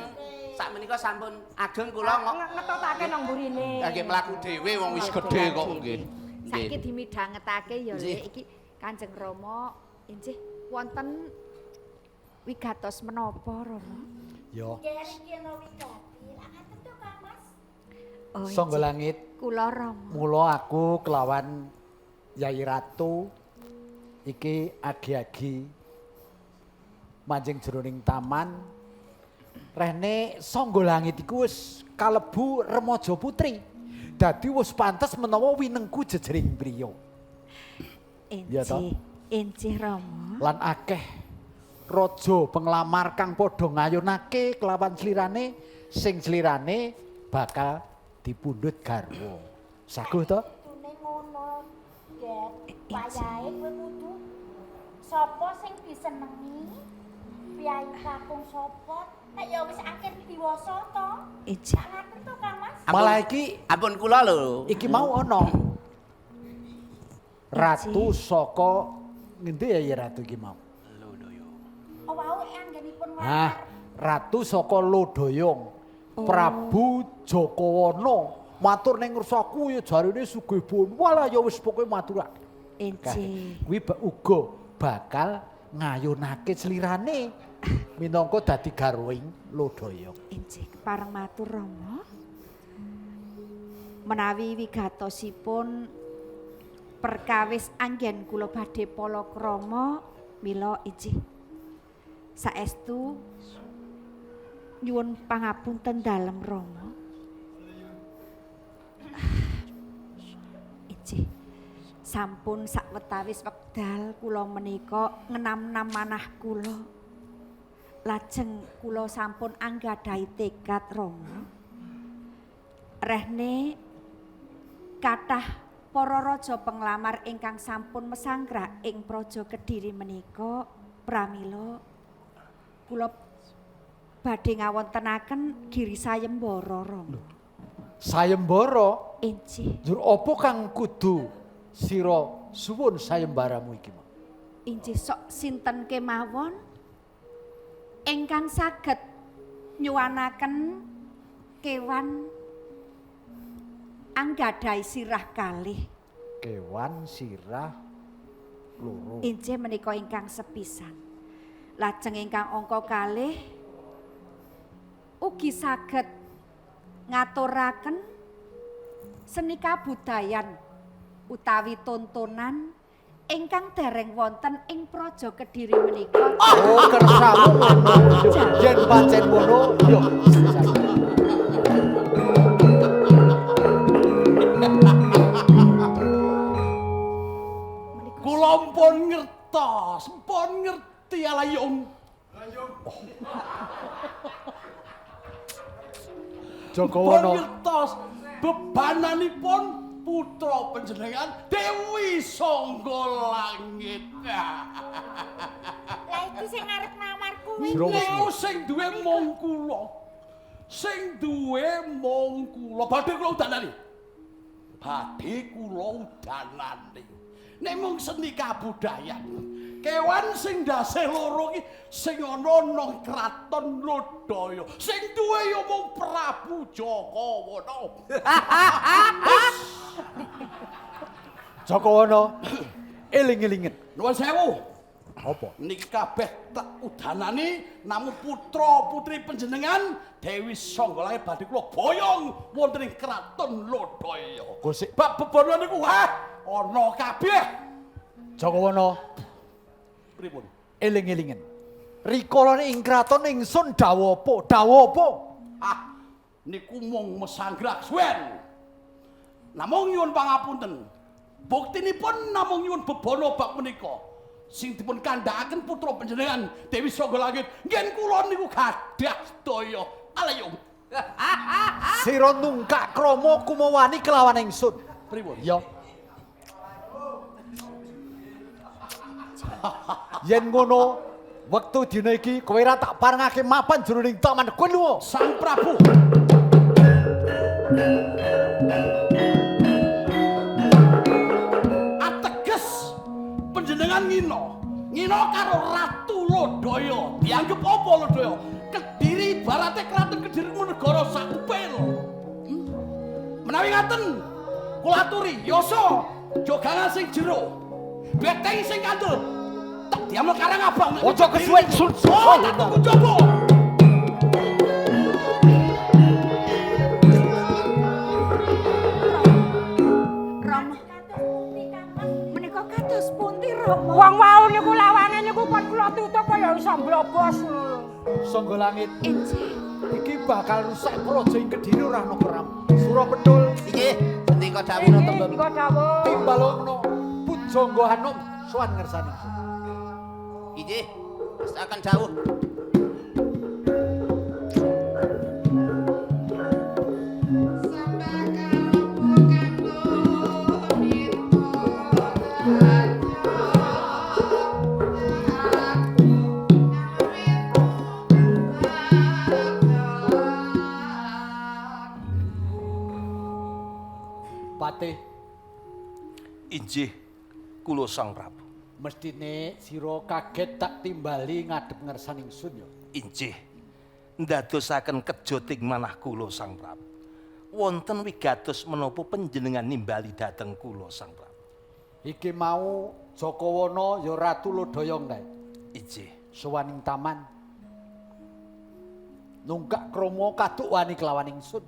sakmenika sampun ageng kula ngetotake nang mburine. Nggih mlaku dhewe wong wis gedhe kok nggih. Saiki dimidhangetake ya Lek iki Kanjeng Rama injih wonten wigatos menapa Rama? Ya. Nggih ana wigati. Lah ngaten to Kang Mas. Oh, Sangga Langit. Kula Rama. Mula aku kelawan Yai Ratu iki agi-agi manjing jroning taman. Rene Sangga Langit iku wis kalebu remaja putri. Dadi wis pantes menawa winengku jejering priya. Injih, injih Rama. Lan akeh raja penglamar kang padha ngayunake kelawan slirane sing slirane bakal dipundhut garwa. Saguh to? Tune ngono, Get. Wayahe kowe kudu sapa sing disenengi? Piyai kakung sapa? Nek ya wis akhir diwasa to. Injih. Ngaten to Kang Mas. Malah iki ampun kula lho. Iki mau ana ratu saka ngendi ya ratu iki mau? Lodaya. Oh wau anggenipun Nah, ratu saka Lodaya. Prabu Jakawana matur ning ngersaku ya jarine sugih bon. Walah ya wis pokoke maturake. Injih. Kuwi uga bakal ngayunake slirane minangka dadi garwing Lodaya. Injih kepareng matur Rama. Menawi wigatosipun perkawis anggen kula badhe palakrama mila injih saestu nyuwun pangapunten dalem Rama. Injih. Sampun sawetawis wekdal kula menika ngenam-nam manah kula. Lajeng kula sampun anggadhahi tekad Rama. Rehne kathah para raja penglamar ingkang sampun mesanggra ing praja Kediri menika pramila kula badhe ngawontenaken Giri Sayembara Rama. Sayembara? Injih. Njur apa kang kudu sira suwun sayembaramu iki? Injih sok sinten kemawon ingkang saged nyuwanaken kewan anggadhahi sirah kalih. Kewan sirah loro. Injih menika ingkang sepisan. Lajeng ingkang angka kalih ugi saged ngaturaken seni kabudayan utawi tontonan ingkang dereng wonten ing praja Kediri menika. Oh, kersamu ngono. Yen pancen ngono, yo. Kula pun ngertos, pun ngerti alayung. Jakawana. Pun ngertos bebananipun putra panjenengan Dewi Sangga Langit. Lah iki sing arep ngamar kuwi. Niku sing duwe mung kula. Sing duwe mung kula. Badhe kula udanani. Badhe kula udanani. Nek mung seni kabudayan. Kewan sing ndase loro iki sing ana nang kraton Lodaya. Sing duwe ya mung Prabu Jakawana. Jakawana eling-elingen. Nuwun sewu. Apa? Niki kabeh tak udanani namung putra-putri panjenengan Dewi Sanggolangit badhe kula boyong wonten ing kraton Lodaya. Gosik bab bebonan niku ana kabeh. Jakawana Pripun? eling-elingen. Rikalane ing kraton ingsun dawuh apa? Dawuh apa? Niku mung mesanggrak suwen. Namung nyuwun pangapunten. Buktinipun namung nyuwun bebono bab menika. Sing dipun kandhakaken putra panjenengan Dewi Sanggolangit ngen kula niku gadah daya alayung. Sira nungkak krama kumawani kelawan ingsun. Pripun? Ya. Yen ngono, wektu dina iki kowe ora tak parengake mapan jroning taman kowe lunga. Sang Prabu. Ateges panjenengan ngina karo Ratu Lodaya. Dianggep apa Lodaya? Kediri barate kraton Kediri negara sakupil. Menawi ngaten, kula aturi yasa jogangan sing jero. Beteng sing kandel. Tak diamel karang abang. Ojo kesuwen sun. Oh, tak tunggu coba. Rama. Menika kados pundi Rama? Wong wau niku lawane niku pun kula tutup kaya iso mblobos ngono. Sanggolangit. Enjih. Iki bakal rusak praja ing Kediri ora ana keram. Surapedul. Inggih, sendika dawuh tembem. Sendika dawuh. Timbalana Pujangga Hanom sowan ngersani. Inggih, akan dawuh. Patih, Injih kula Sang Prabu. mestine sira kaget tak timbali ngadhep ngersani ingsun ya. Injih ndadosaken kejoting manah kula Sang Prabu. Wonten wigatos menapa panjenengan nimbali dhateng kula Sang Prabu. Iki mau Jakawana ya Ratu Lodaya kae. Injih Sowan ing taman. Nungkak krama kaduk wani kelawan ingsun.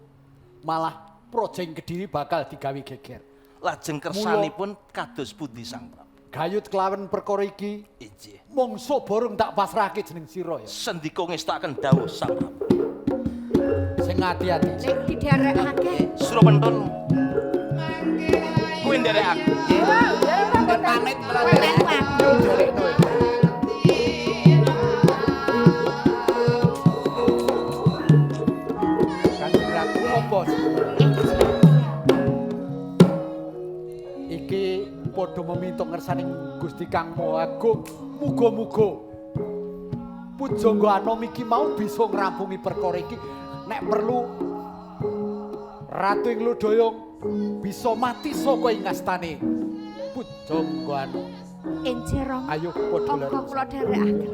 Malah praja ing Kediri bakal digawe geger. lajeng kersanipun kados pundi Sang Prabu? Gayut kelawan perkara iki. Injih. Mongso borong tak pasrahke jeneng sira ya. Sendika ngestaken dawuh Sang Prabu. Sing ati-ati. Ning didherekake. Surapentun. Kuwi nderekake. Pamit mlaku. Kanjeng Ratu apa? Iki padha meminta ngersaning Gusti Kang Maha Agung, muga-muga Pujangga Anom iki mau bisa ngrampungi perkara iki. Nek perlu Ratu ing Lodaya bisa mati saka ing astane Pujangga Anom. Enjih Rama. Ayo padha Monggo kula dherekaken.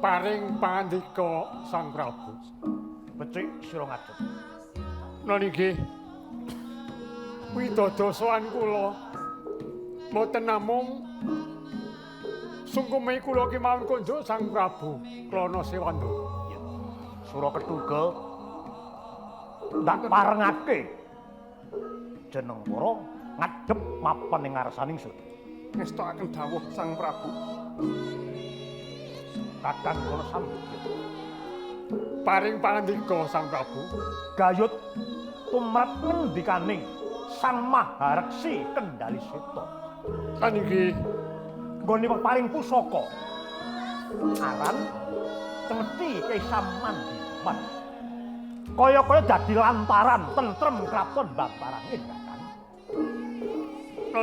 paring pangandika Sang Prabu. Becik sira ngadeg. Niki widodosoan kula mboten namung sungkeme kula kemawon kunjuk Sang Prabu Klana Sewandana. Sura Ketuga ndak parengake jeneng para ngadhep mapan ing ngarsaning sun. Ngestokaken dawuh Sang Prabu. Kakang Klana Sambaya. Paring pangandika Sang Prabu. Gayut tumrap ngendikaning Sang Mahareksi Kendali Seta. Kaniki nggone paring pusaka. Aran Cemeti Kesamandiman. Kaya-kaya dadi lantaran tentrem kraton Bantarangin, Kakang.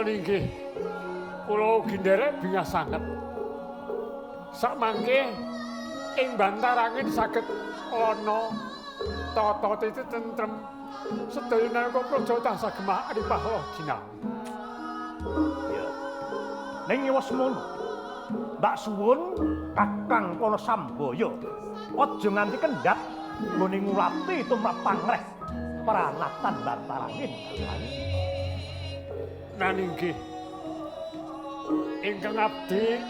Niki kula ugi nderek bingah sanget. Sakmangke ing Bantarangin saged ana tata titi tentrem sedaya nalika praja tansah gemah adipahwa jinang. Ya. Ning wis mono. Mbak suwun Kakang Klana Sambaya aja nganti kendhat nggone ngulati tumrap pangreh pranatan Bantarangin. Naninggi ingkang abdi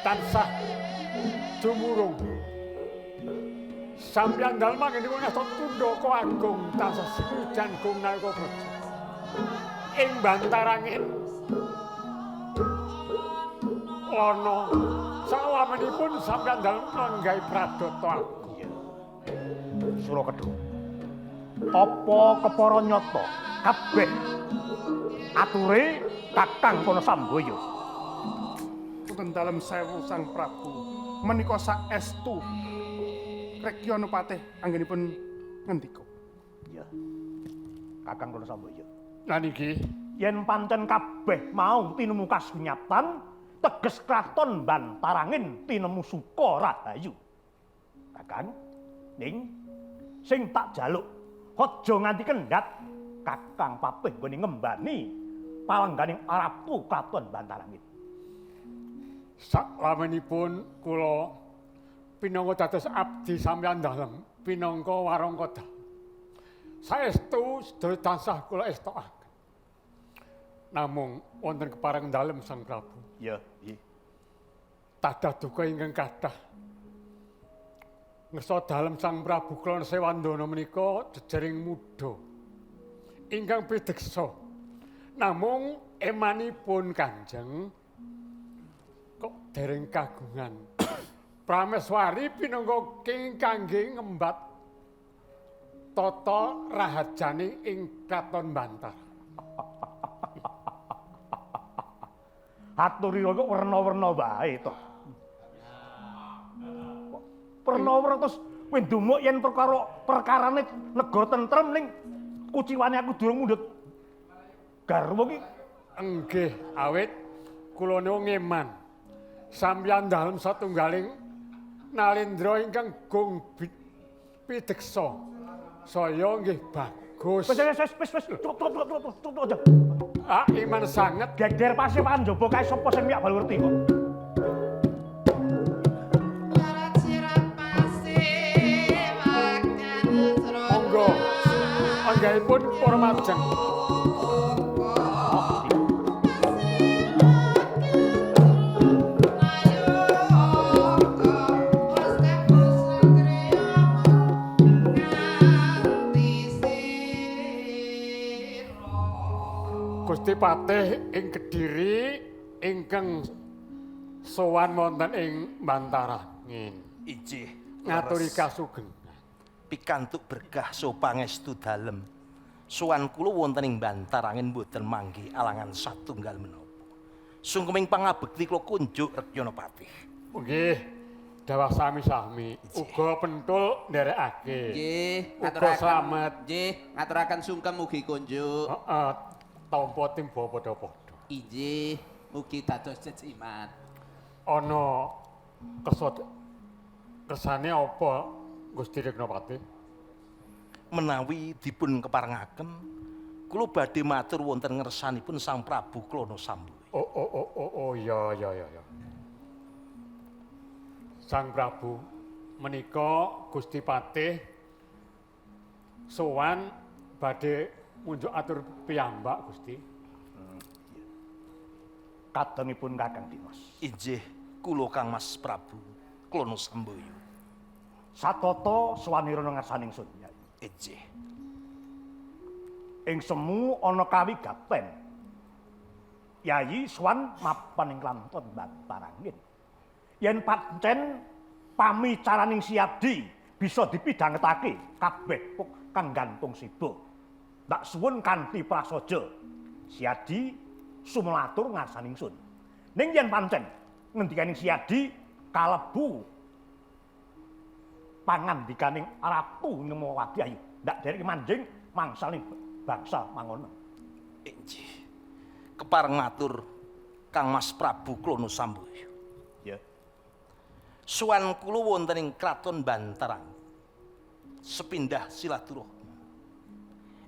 tansah dumurung sampeyan dalem anggenipun ngasta Tundaka Agung tansah sinujan gung nalika praja ing Bantarangin ana sawamanipun sampeyan dalem nanggahi pradata agung. Sura Kedhu. Apa kepara nyata kabeh ature Kakang Klana Sambaya. Punten dalem sewu Sang Prabu. Menika saestu Rekyanopatih anggenipun ngendika. Ya. Kakang Klana Sambaya. Lah niki yen pancen kabeh mau tinemu kasunyatan teges kraton Bantarangin tinemu suka rahayu. Kakang ning sing tak jaluk aja nganti kendhat Kakang Papih nggone ngembani palengganing Aratu kraton Bantarangin. Saklamenipun kula pinangka dados abdi sampeyan dalem pinangka warangkada. Saestu sedaya tansah kula estokaken. Namung wonten kepareng dalem Sang Prabu. Ya, nggih. Tadah duka ingkang kathah. Ngersa dalem Sang Prabu Klana Sewandana menika jejering muda. Ingkang pideksa. Namung emanipun Kanjeng kok dereng kagungan. Prameswari pinangka king kangge ngembat tata rahajane ing Kraton Bantar. Aturira kok werna-werna wae to. Werna-werna terus kowe ndumuk yen perkarane negara tentrem ning kuciwane aku durung mundhut garwa ki. Nggih, awit kula niku ngeman. Sampeyan dalem satunggaling nalendra ingkang gung pideksa. Saya nggih bagus. Wis tutup aja. Ah, iman sanget geger pasewan njaba kae sapa sing miyak bal werti kok. Monggo. Anggaipun para majeng. Gusti Patih ing Kediri ingkang sowan wonten ing Bantarangin. Ijih Ngaturi kasugengan. Pikantuk berkah so pangestu dalem. Sowan kula wonten ing Bantarangin mboten manggi alangan satunggal menapa. Sungkeming pangabekti kula kunjuk Rekyanopatih. Nggih, dawah sami-sami. Uga pentul nderekake. Nggih, uga slamet. Nggih, ngaturaken sungkem mugi kunjuk. Heeh. Tampa timba padha-padha. Injih, mugi dados jecimat. Ana kersane apa Gusti Rekyanopatih? Menawi dipun keparengaken, kula badhe matur wonten ngersanipun Sang Prabu Klana Sambaya. Oh, ya. Sang Prabu Menika Gusti Patih sowan badhe munjuk atur piyambak Gusti. Kadangipun Kakang Dimas. Injih, kula Kangmas Prabu Klono Sambaya. Satata swanira ngarsaning sun. Injih. Ing semu ana kawigaten. Yayi swan mapan ing klanton Bantarangin. Yen pancen pamicaraning Siadi bisa dipidhangetake kabeh kang gantung siba. Tak suwun kanthi prasaja Siadi sumelatur ngarsaning sun. Ning yen pancen ngendikaning Siadi kalebu pangandikaning Ratu Nemowati ayu ndak derek manjing mangsaling bangsa mangono. Injih. Kepareng matur Kangmas Prabu Klono Sambaya. Ya. Suwan kula wonten ing Kraton Bantarang. Sepindah silaturahmi.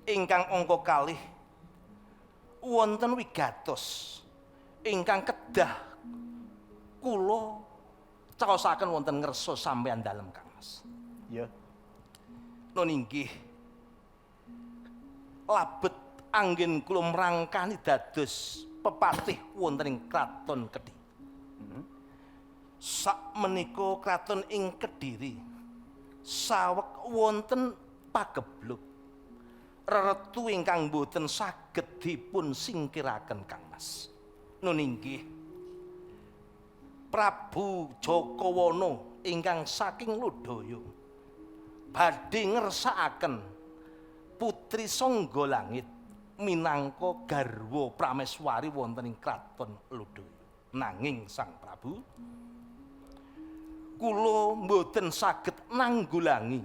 Ingkang angka kalih wonten wigatos ingkang kedah kula caosaken wonten ngersa sampeyan dalem Kangmas. Ya. Nun inggih labet anggen kula mrangkani dados pepatih wonten ing Kraton Kediri. Sakmenika kraton ing Kediri saweg wonten pageblug reretu ingkang boten saged dipun singkiraken Kangmas. Nun inggih Prabu Jakawana ingkang saking Lodaya badhe ngersakaken Putri Songgolangit minangka garwa prameswari wonten ing Kraton Lodaya. Nanging Sang Prabu kula mboten saged nanggulangi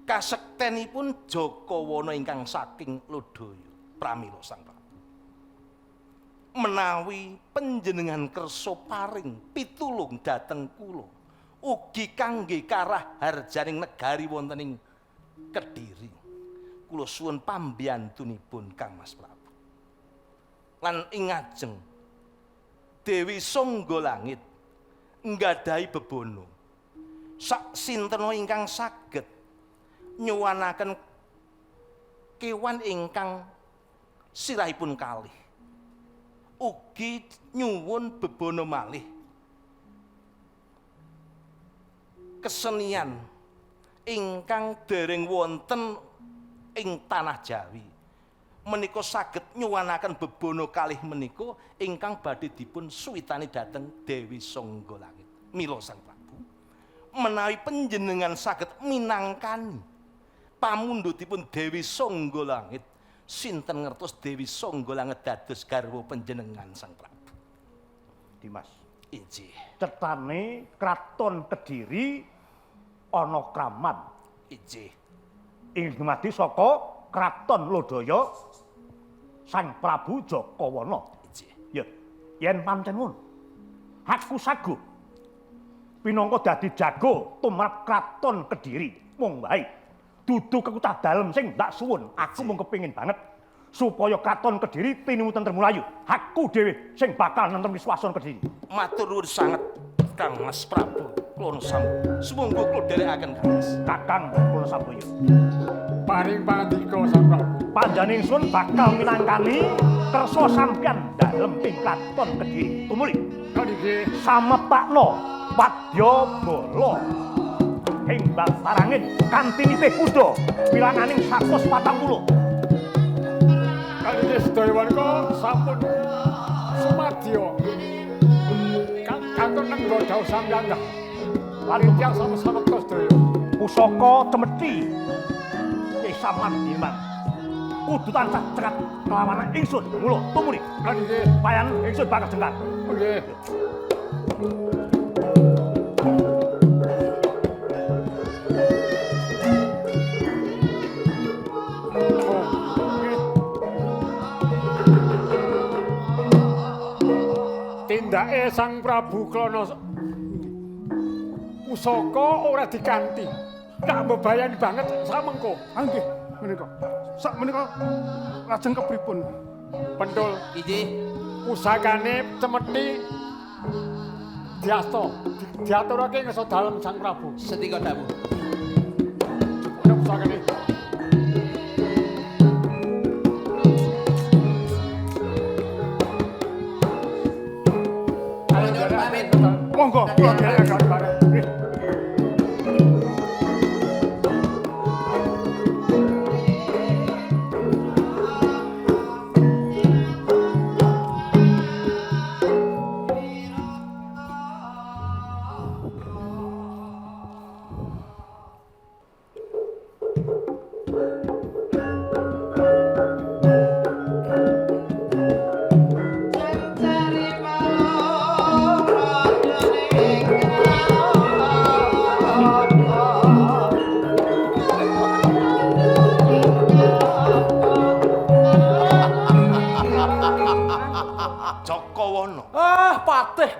kasektenipun Jakawana ingkang saking Lodaya. Pramila Sang Prabu, menawi panjenengan kersa paring pitulung dhateng kula ugi kangge karah harjaning negari wonten ing Kediri, kula suwun pambiyantunipun Kangmas Prabu. Lan ing ngajeng Dewi Songgolangit nggadahi bebono sak sinten ingkang saged nyuwanaken kewan ingkang sirahipun kalih, ugi nyuwun bebono malih kesenian ingkang dereng wonten ing tanah Jawi menika saged nyuwanaken bebono kalih menika ingkang badhe dipun suwitani dhateng Dewi Songgolangit. Mila Sang Prabu, menawi panjenengan saged minangkani pamundhutipun Dewi Songgolangit, sinten ngertos Dewi Songgolangit dados garwa panjenengan Sang Prabu? Dimas. Injih. Cetane Kraton Kediri ana kraman. Injih. Ing dumadi saka Kraton Lodaya Sang Prabu Jakawana. Injih. Ya, yen pancen ngono, aku saguh pinangka dadi jago tumrap Kraton Kediri. Mung wae dudu kekutah dalem sing ndak suwun. Aku mung kepengin banget supaya Kraton Kediri tinuwun tentrem mlayu. Aku dhewe sing bakal nentremi swasana Kediri. Matur nuwun sanget Kangmas Prabu Klono Sambaya. Sumangga kula dherekaken Kangmas. Kakang Klono Sambaya. Paring pangandika Sang Prabu. Panjenengan bakal minangkani kersa sampeyan dalem ing Kraton Kediri. Tumuli. Nggih. Sametakno wadyabala ing Bantarangin kanthi nitih kuda pilanganing 140. Kalih sedaya warga sampun sumadya kantor nenggo dawuh sampeyan dah. Panitia sama-sama sedaya. Pusaka Cemeti Saman Diman kudu tansah cekat kelawanan ingsun. Mula tumuli. Nggih. Payan ingsun bakal jengkar. Nggih. Tindake Sang Prabu Klono pusaka ora diganti. Tak mbebayani banget samengko. Nggih, menika. Sak menika lajeng kepripun? Pentul. Injih. Pusakane Cemeti diasta diaturake ngeso dalem Sang Prabu. Sendika dawuh. Nek sakene. Monggo kula derekaken bareng.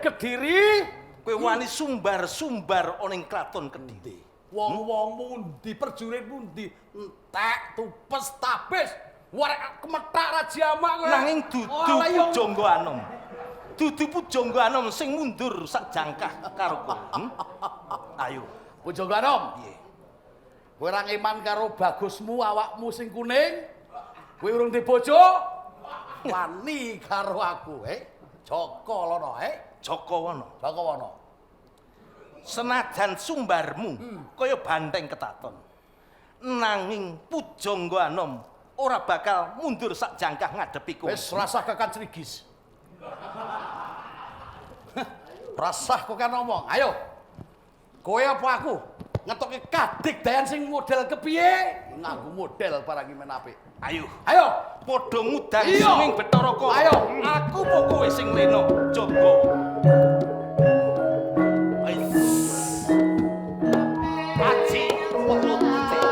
Kediri, kowe wani sumbar-sumbar ana ing kraton Kediri. Wong-wong mundi perjurit mundi entek tupes tabis warek kemethak rajamak kowe. Nanging dudu pujangga anom. Dudu pujangga anom sing mundur sak jangkah karo kowe. Ayo, pujangga anom. Piye? Kowe ora ngeman karo bagusmu awakmu sing kuning? Kowe urung di bojo? Wani karo aku, Jaka Lono, Jakawana. Senajan sumbarmu kaya banteng ketaton. Nanging pujangga anom ora bakal mundur sak jangkah ngadepi kowe. Wis rasah kekan crigis. Rasah kok kan ngomong. Ayo. Kowe apa aku? Ngetoke kadigdayan sing model kepiye? Nganggo model barang men apik. Ayo. Padha ngudang sing Bathara Kala. Ayo, aku apa kowe sing lena jaga. Aji pelute.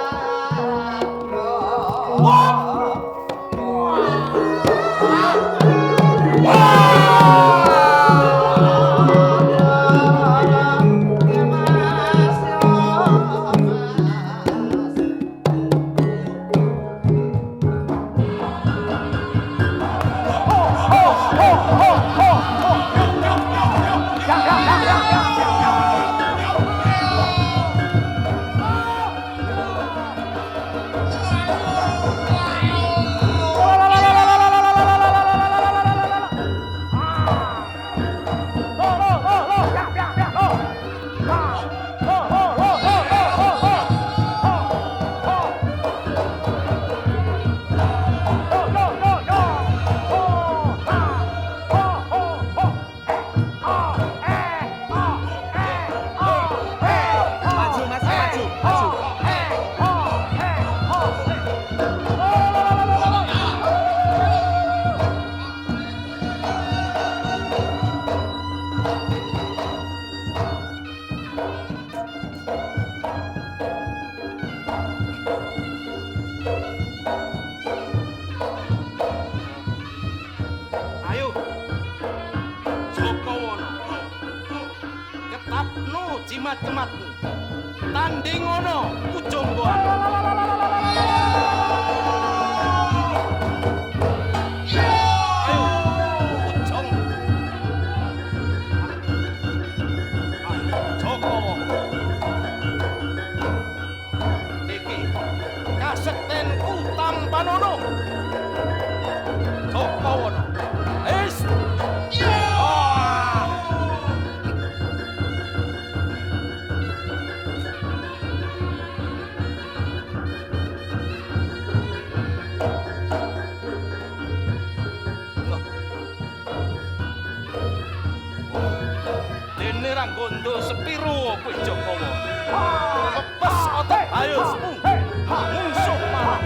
Jimat-jimatmu tanding ono pujangga iki kasektenku tampanono Jakawana Gondo sepiro kowe Jakawa. Pepes otak ayusmu. Musuh marah.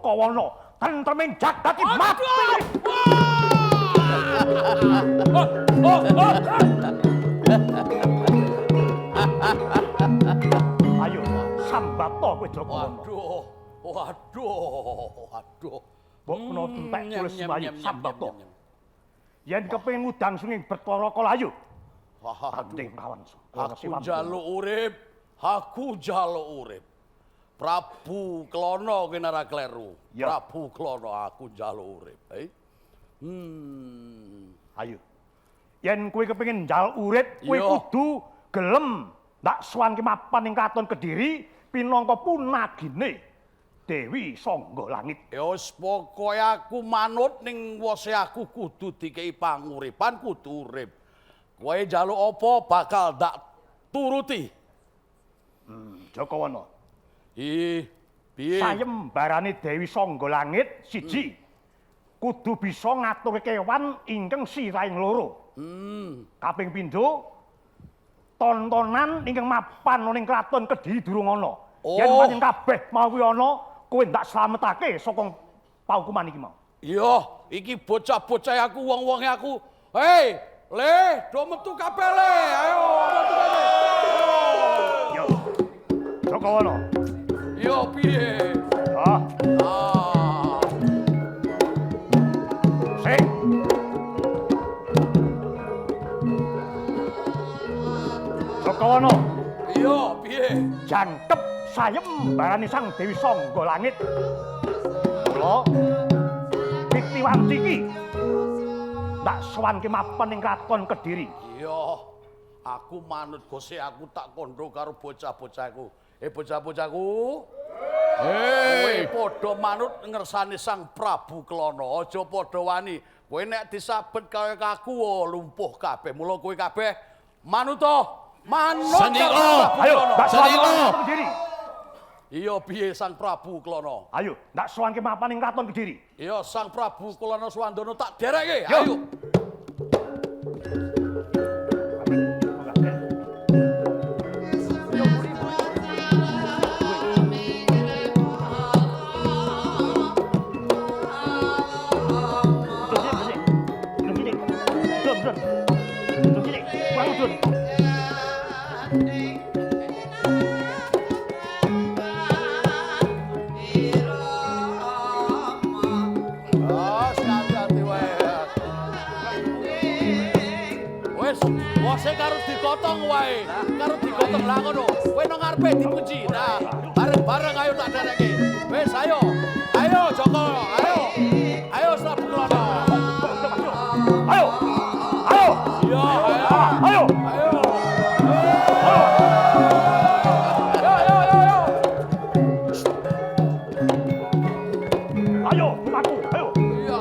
Jakawana tentreming jagat iki mati. Ayo sambata kowe Jakawana. Waduh. Mbok kena entek tulis wayu sambata. Yen kepengin ngudang sunging Bathara Kalayu. Penting kawan. Aku njaluk urip. Prabu Klana ki ora kleru. Prabu Klana aku njaluk urip. Ayo. Yen kowe kepengin njaluk urip, kowe kudu gelem ndak sowan mapan ing Kraton Kediri pinangka punagine Dewi Sangga Langit. Ya wis pokoke aku manut ning wose aku kudu dikei panguripan, kudu urip. Kowe njaluk apa bakal ndak turuti. Jakawana. Piye? Sayembarane Dewi Sangga Langit siji. Kudu bisa ngatur kewan ingkang sirahing loro. Kaping pindho tontonan ingkang mapan ning Kraton Kediri durung ana. Yen pancen kabeh mawi ana, kowe ndak slametake saka paukuman iki mau. Iya, iki bocah-bocah aku, wong-wonge aku. Hei, Le, do metu kabeh Le. Ayo, metu kabeh. Yo. Jakawana. Yo, piye? Sing. Jakawana. Iya, piye? Jangkep sayembarane Sang Dewi Sangga Langit. Kula Piktiwanti iki ndak sowan kemapan ing Kraton Kediri. Iya. Aku manut Gusti aku tak kandha karo bocah-bocahku. Bocah-bocahku. Kowe padha manut ngersani Sang Prabu Klana, aja padha wani. Kowe nek disabet kaya aku lumpuh kabeh. Mula kowe kabeh manut to. Manut. Ayo, ndak sowan Kediri. Iya piye Sang Prabu Klana? Ayo, ndak sowan kemapan ing Kraton Kediri. Iya Sang Prabu Klana Swandana tak dereke. Ayo. Wose karo digotong wae. Karo digotong lah ngono. Kowe nang ngarepe dipuji. Nah, bareng-bareng ayo tak dereke. Wis ayo. Ayo Joko, ayo. Ayo Prabu Klana. Ayo. Ayo. Iya, ayo. Ayo. Ayo, aku. Ayo. Iya.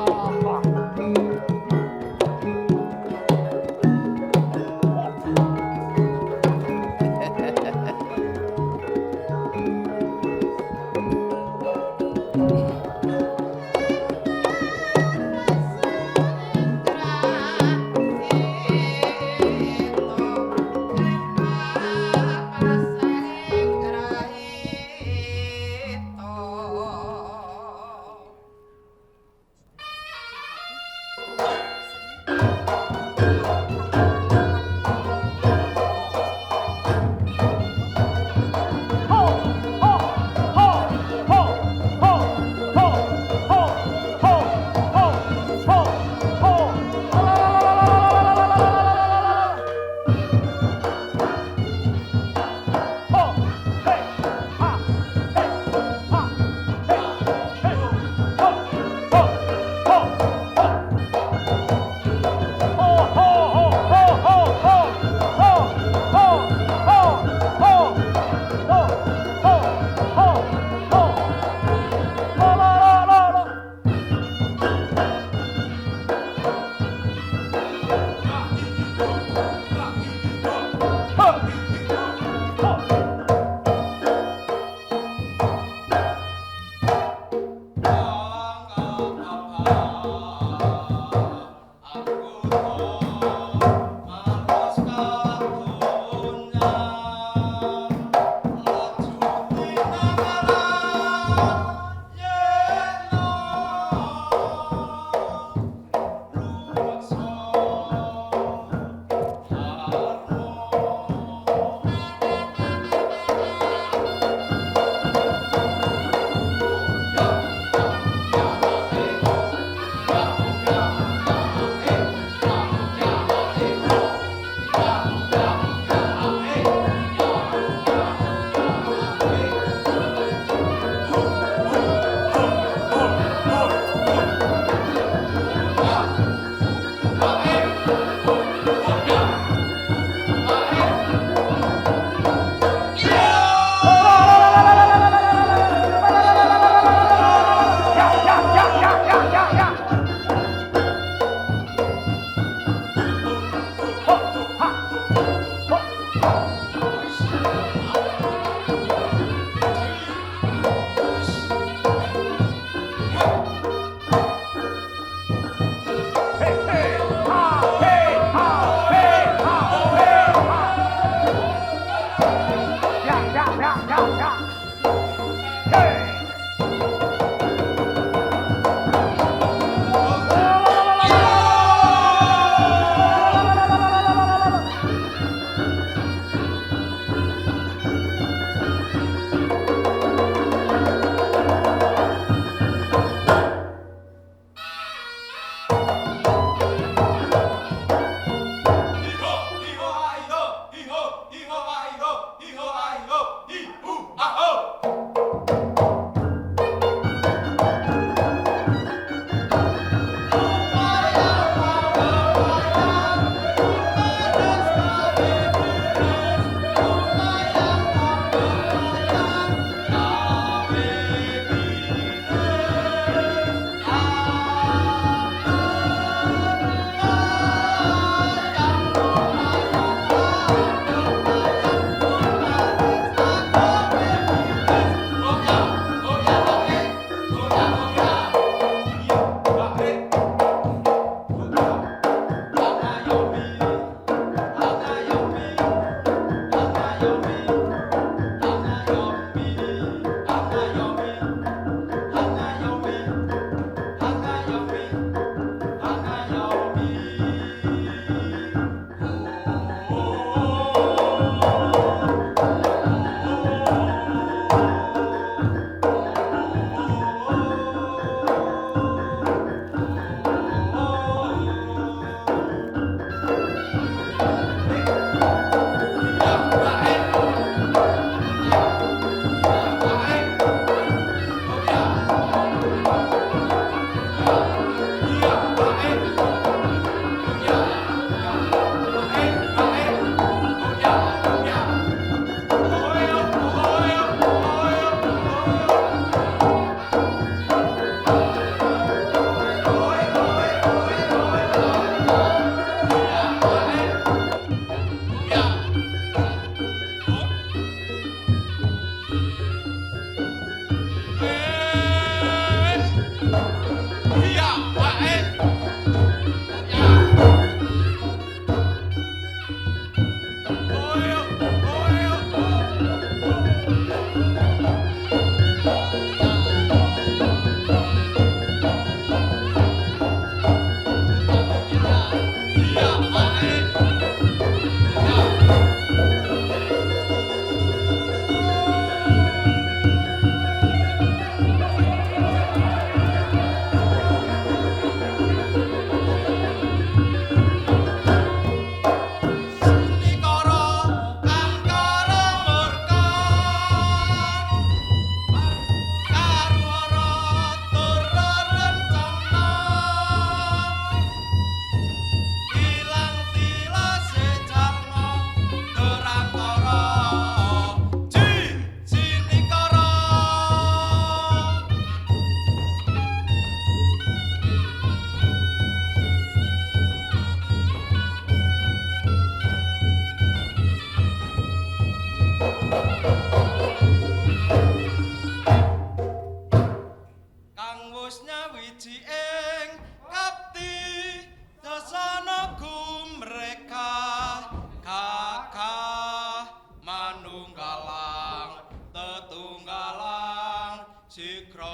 Jikra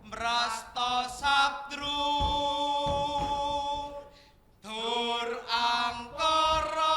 mrasta sabdru dur angkara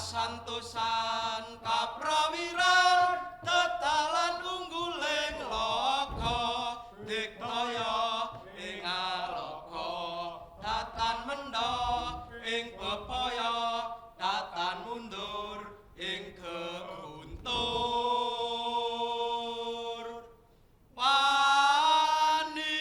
kasantosan kaprawiran tetalan ungguling loka dikdaya ing aloka tatan menda ing bebaya tatan mundur ing keguntur wani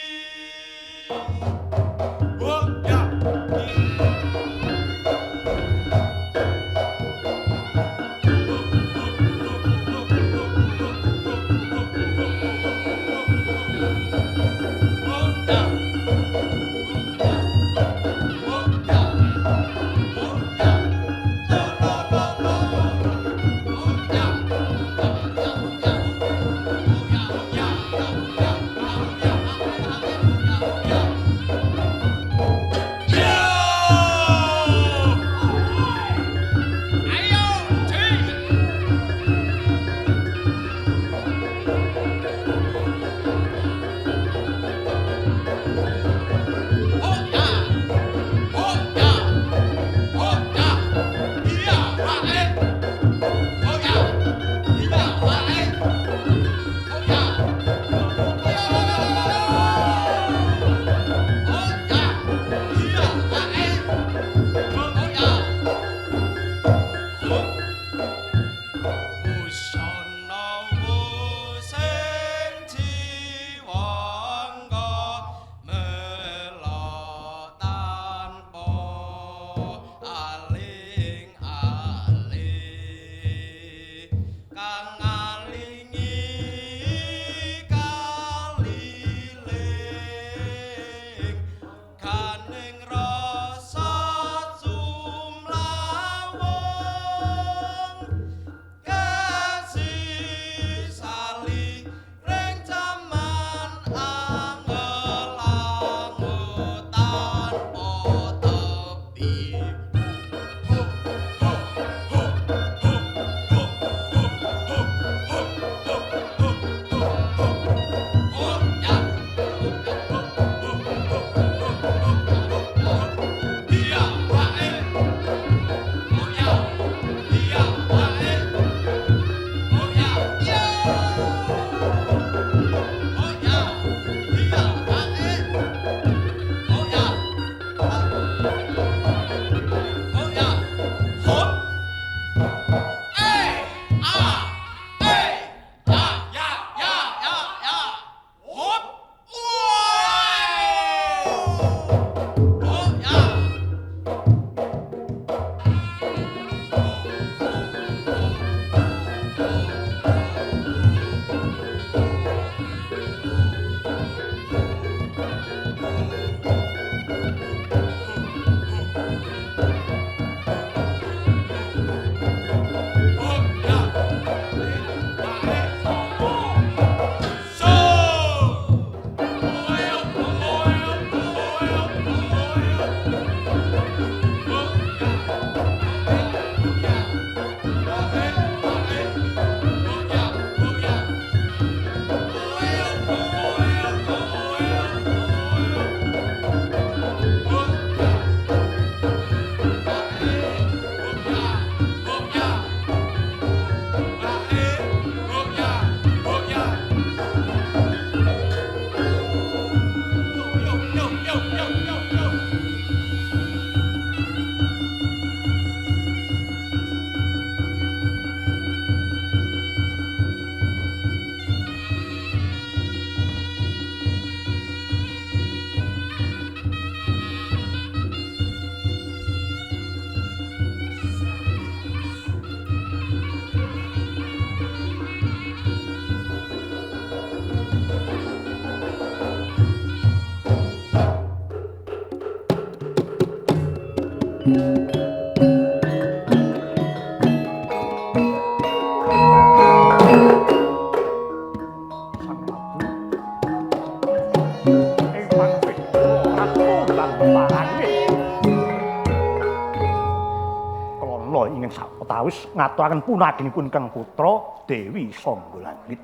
Ingin sapetawis ngaturaken punaginipun Kang Putra Dewi Sanggolangit.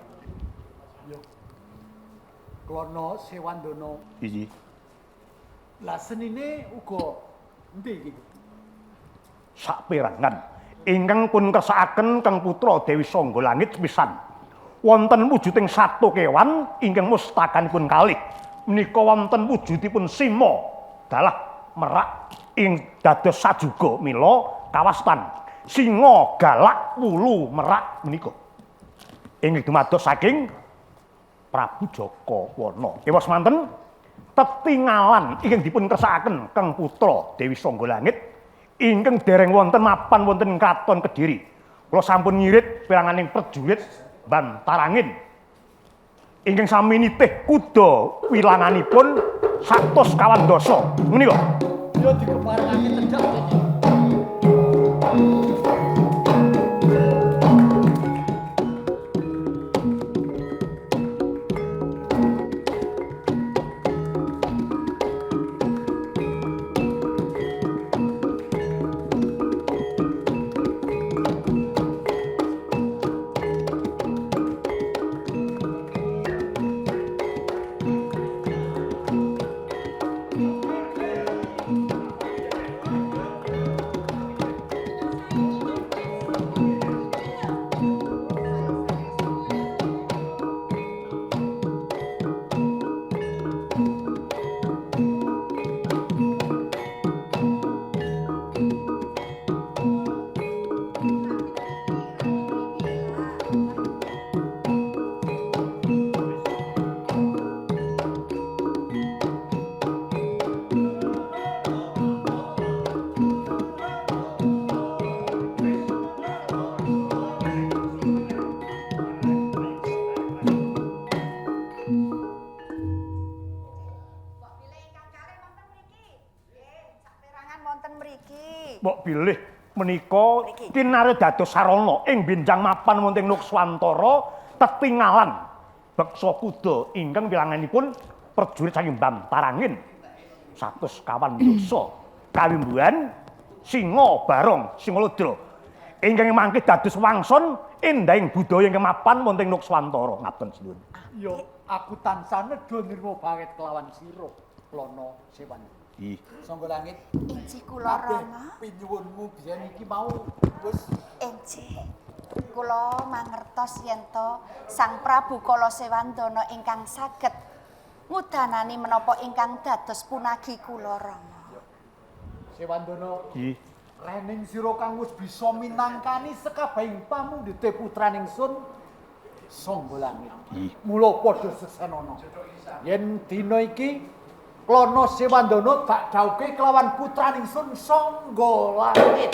Klono Sewandana. Iki. Lah senine uga endi iki? Saperangan ingkang pun kersakaken Kang Putra Dewi Sanggolangit pisan. Wonten wujuding satu kewan ingkang mustakanipun kalih. Menika wonten wujudipun sima dalah merak ing dados sajuga mila kawastan. Singa galak wulu merak menika inggih dumados saking Prabu Jaka Wana. Ewas manten tetingalan ingkang dipun kersakaken Kang Putra Dewi Sanggolangit ingkang dereng wonten mapan wonten Kraton Kediri. Kula sampun ngirit piranganing prajurit Bantarangin ingkang sami nitih kuda wilanganipun 100 dasa menika. Ya dikeparengake tedhak kene. Mbok bilih menika kinare dados sarana ing benjang mapan wonten Nukswantara tetingalan beksa kuda ingkang wilanganipun prajurit saking Bantarangin 100 dasa kawimbuhan Singa Barong Singalodra ingkang mangke dados wangson endahing budaya ingkang mapan wonten Nukswantara. Ngaten sinuwun. Ya aku tansah nedha nirma banget kelawan sira Klono Sewandana. Ih, Sanggolangit. Inci kula Rama. Pinyuwunmu biyen iki mau wis Inci. Kula mangertos yen to Sang Prabu Kala Sewandana ingkang saged ngudanani menapa ingkang dados punagi kula Rama. Sewandana. Ih. Rening sira kang wis bisa minangkani sekabehing pamundhute putraning Sun Sanggolangit. Mula padha sesenana. Yen dina iki Klono Sewandana tak dhawuhke kelawan putraning Sun Sanggolangit.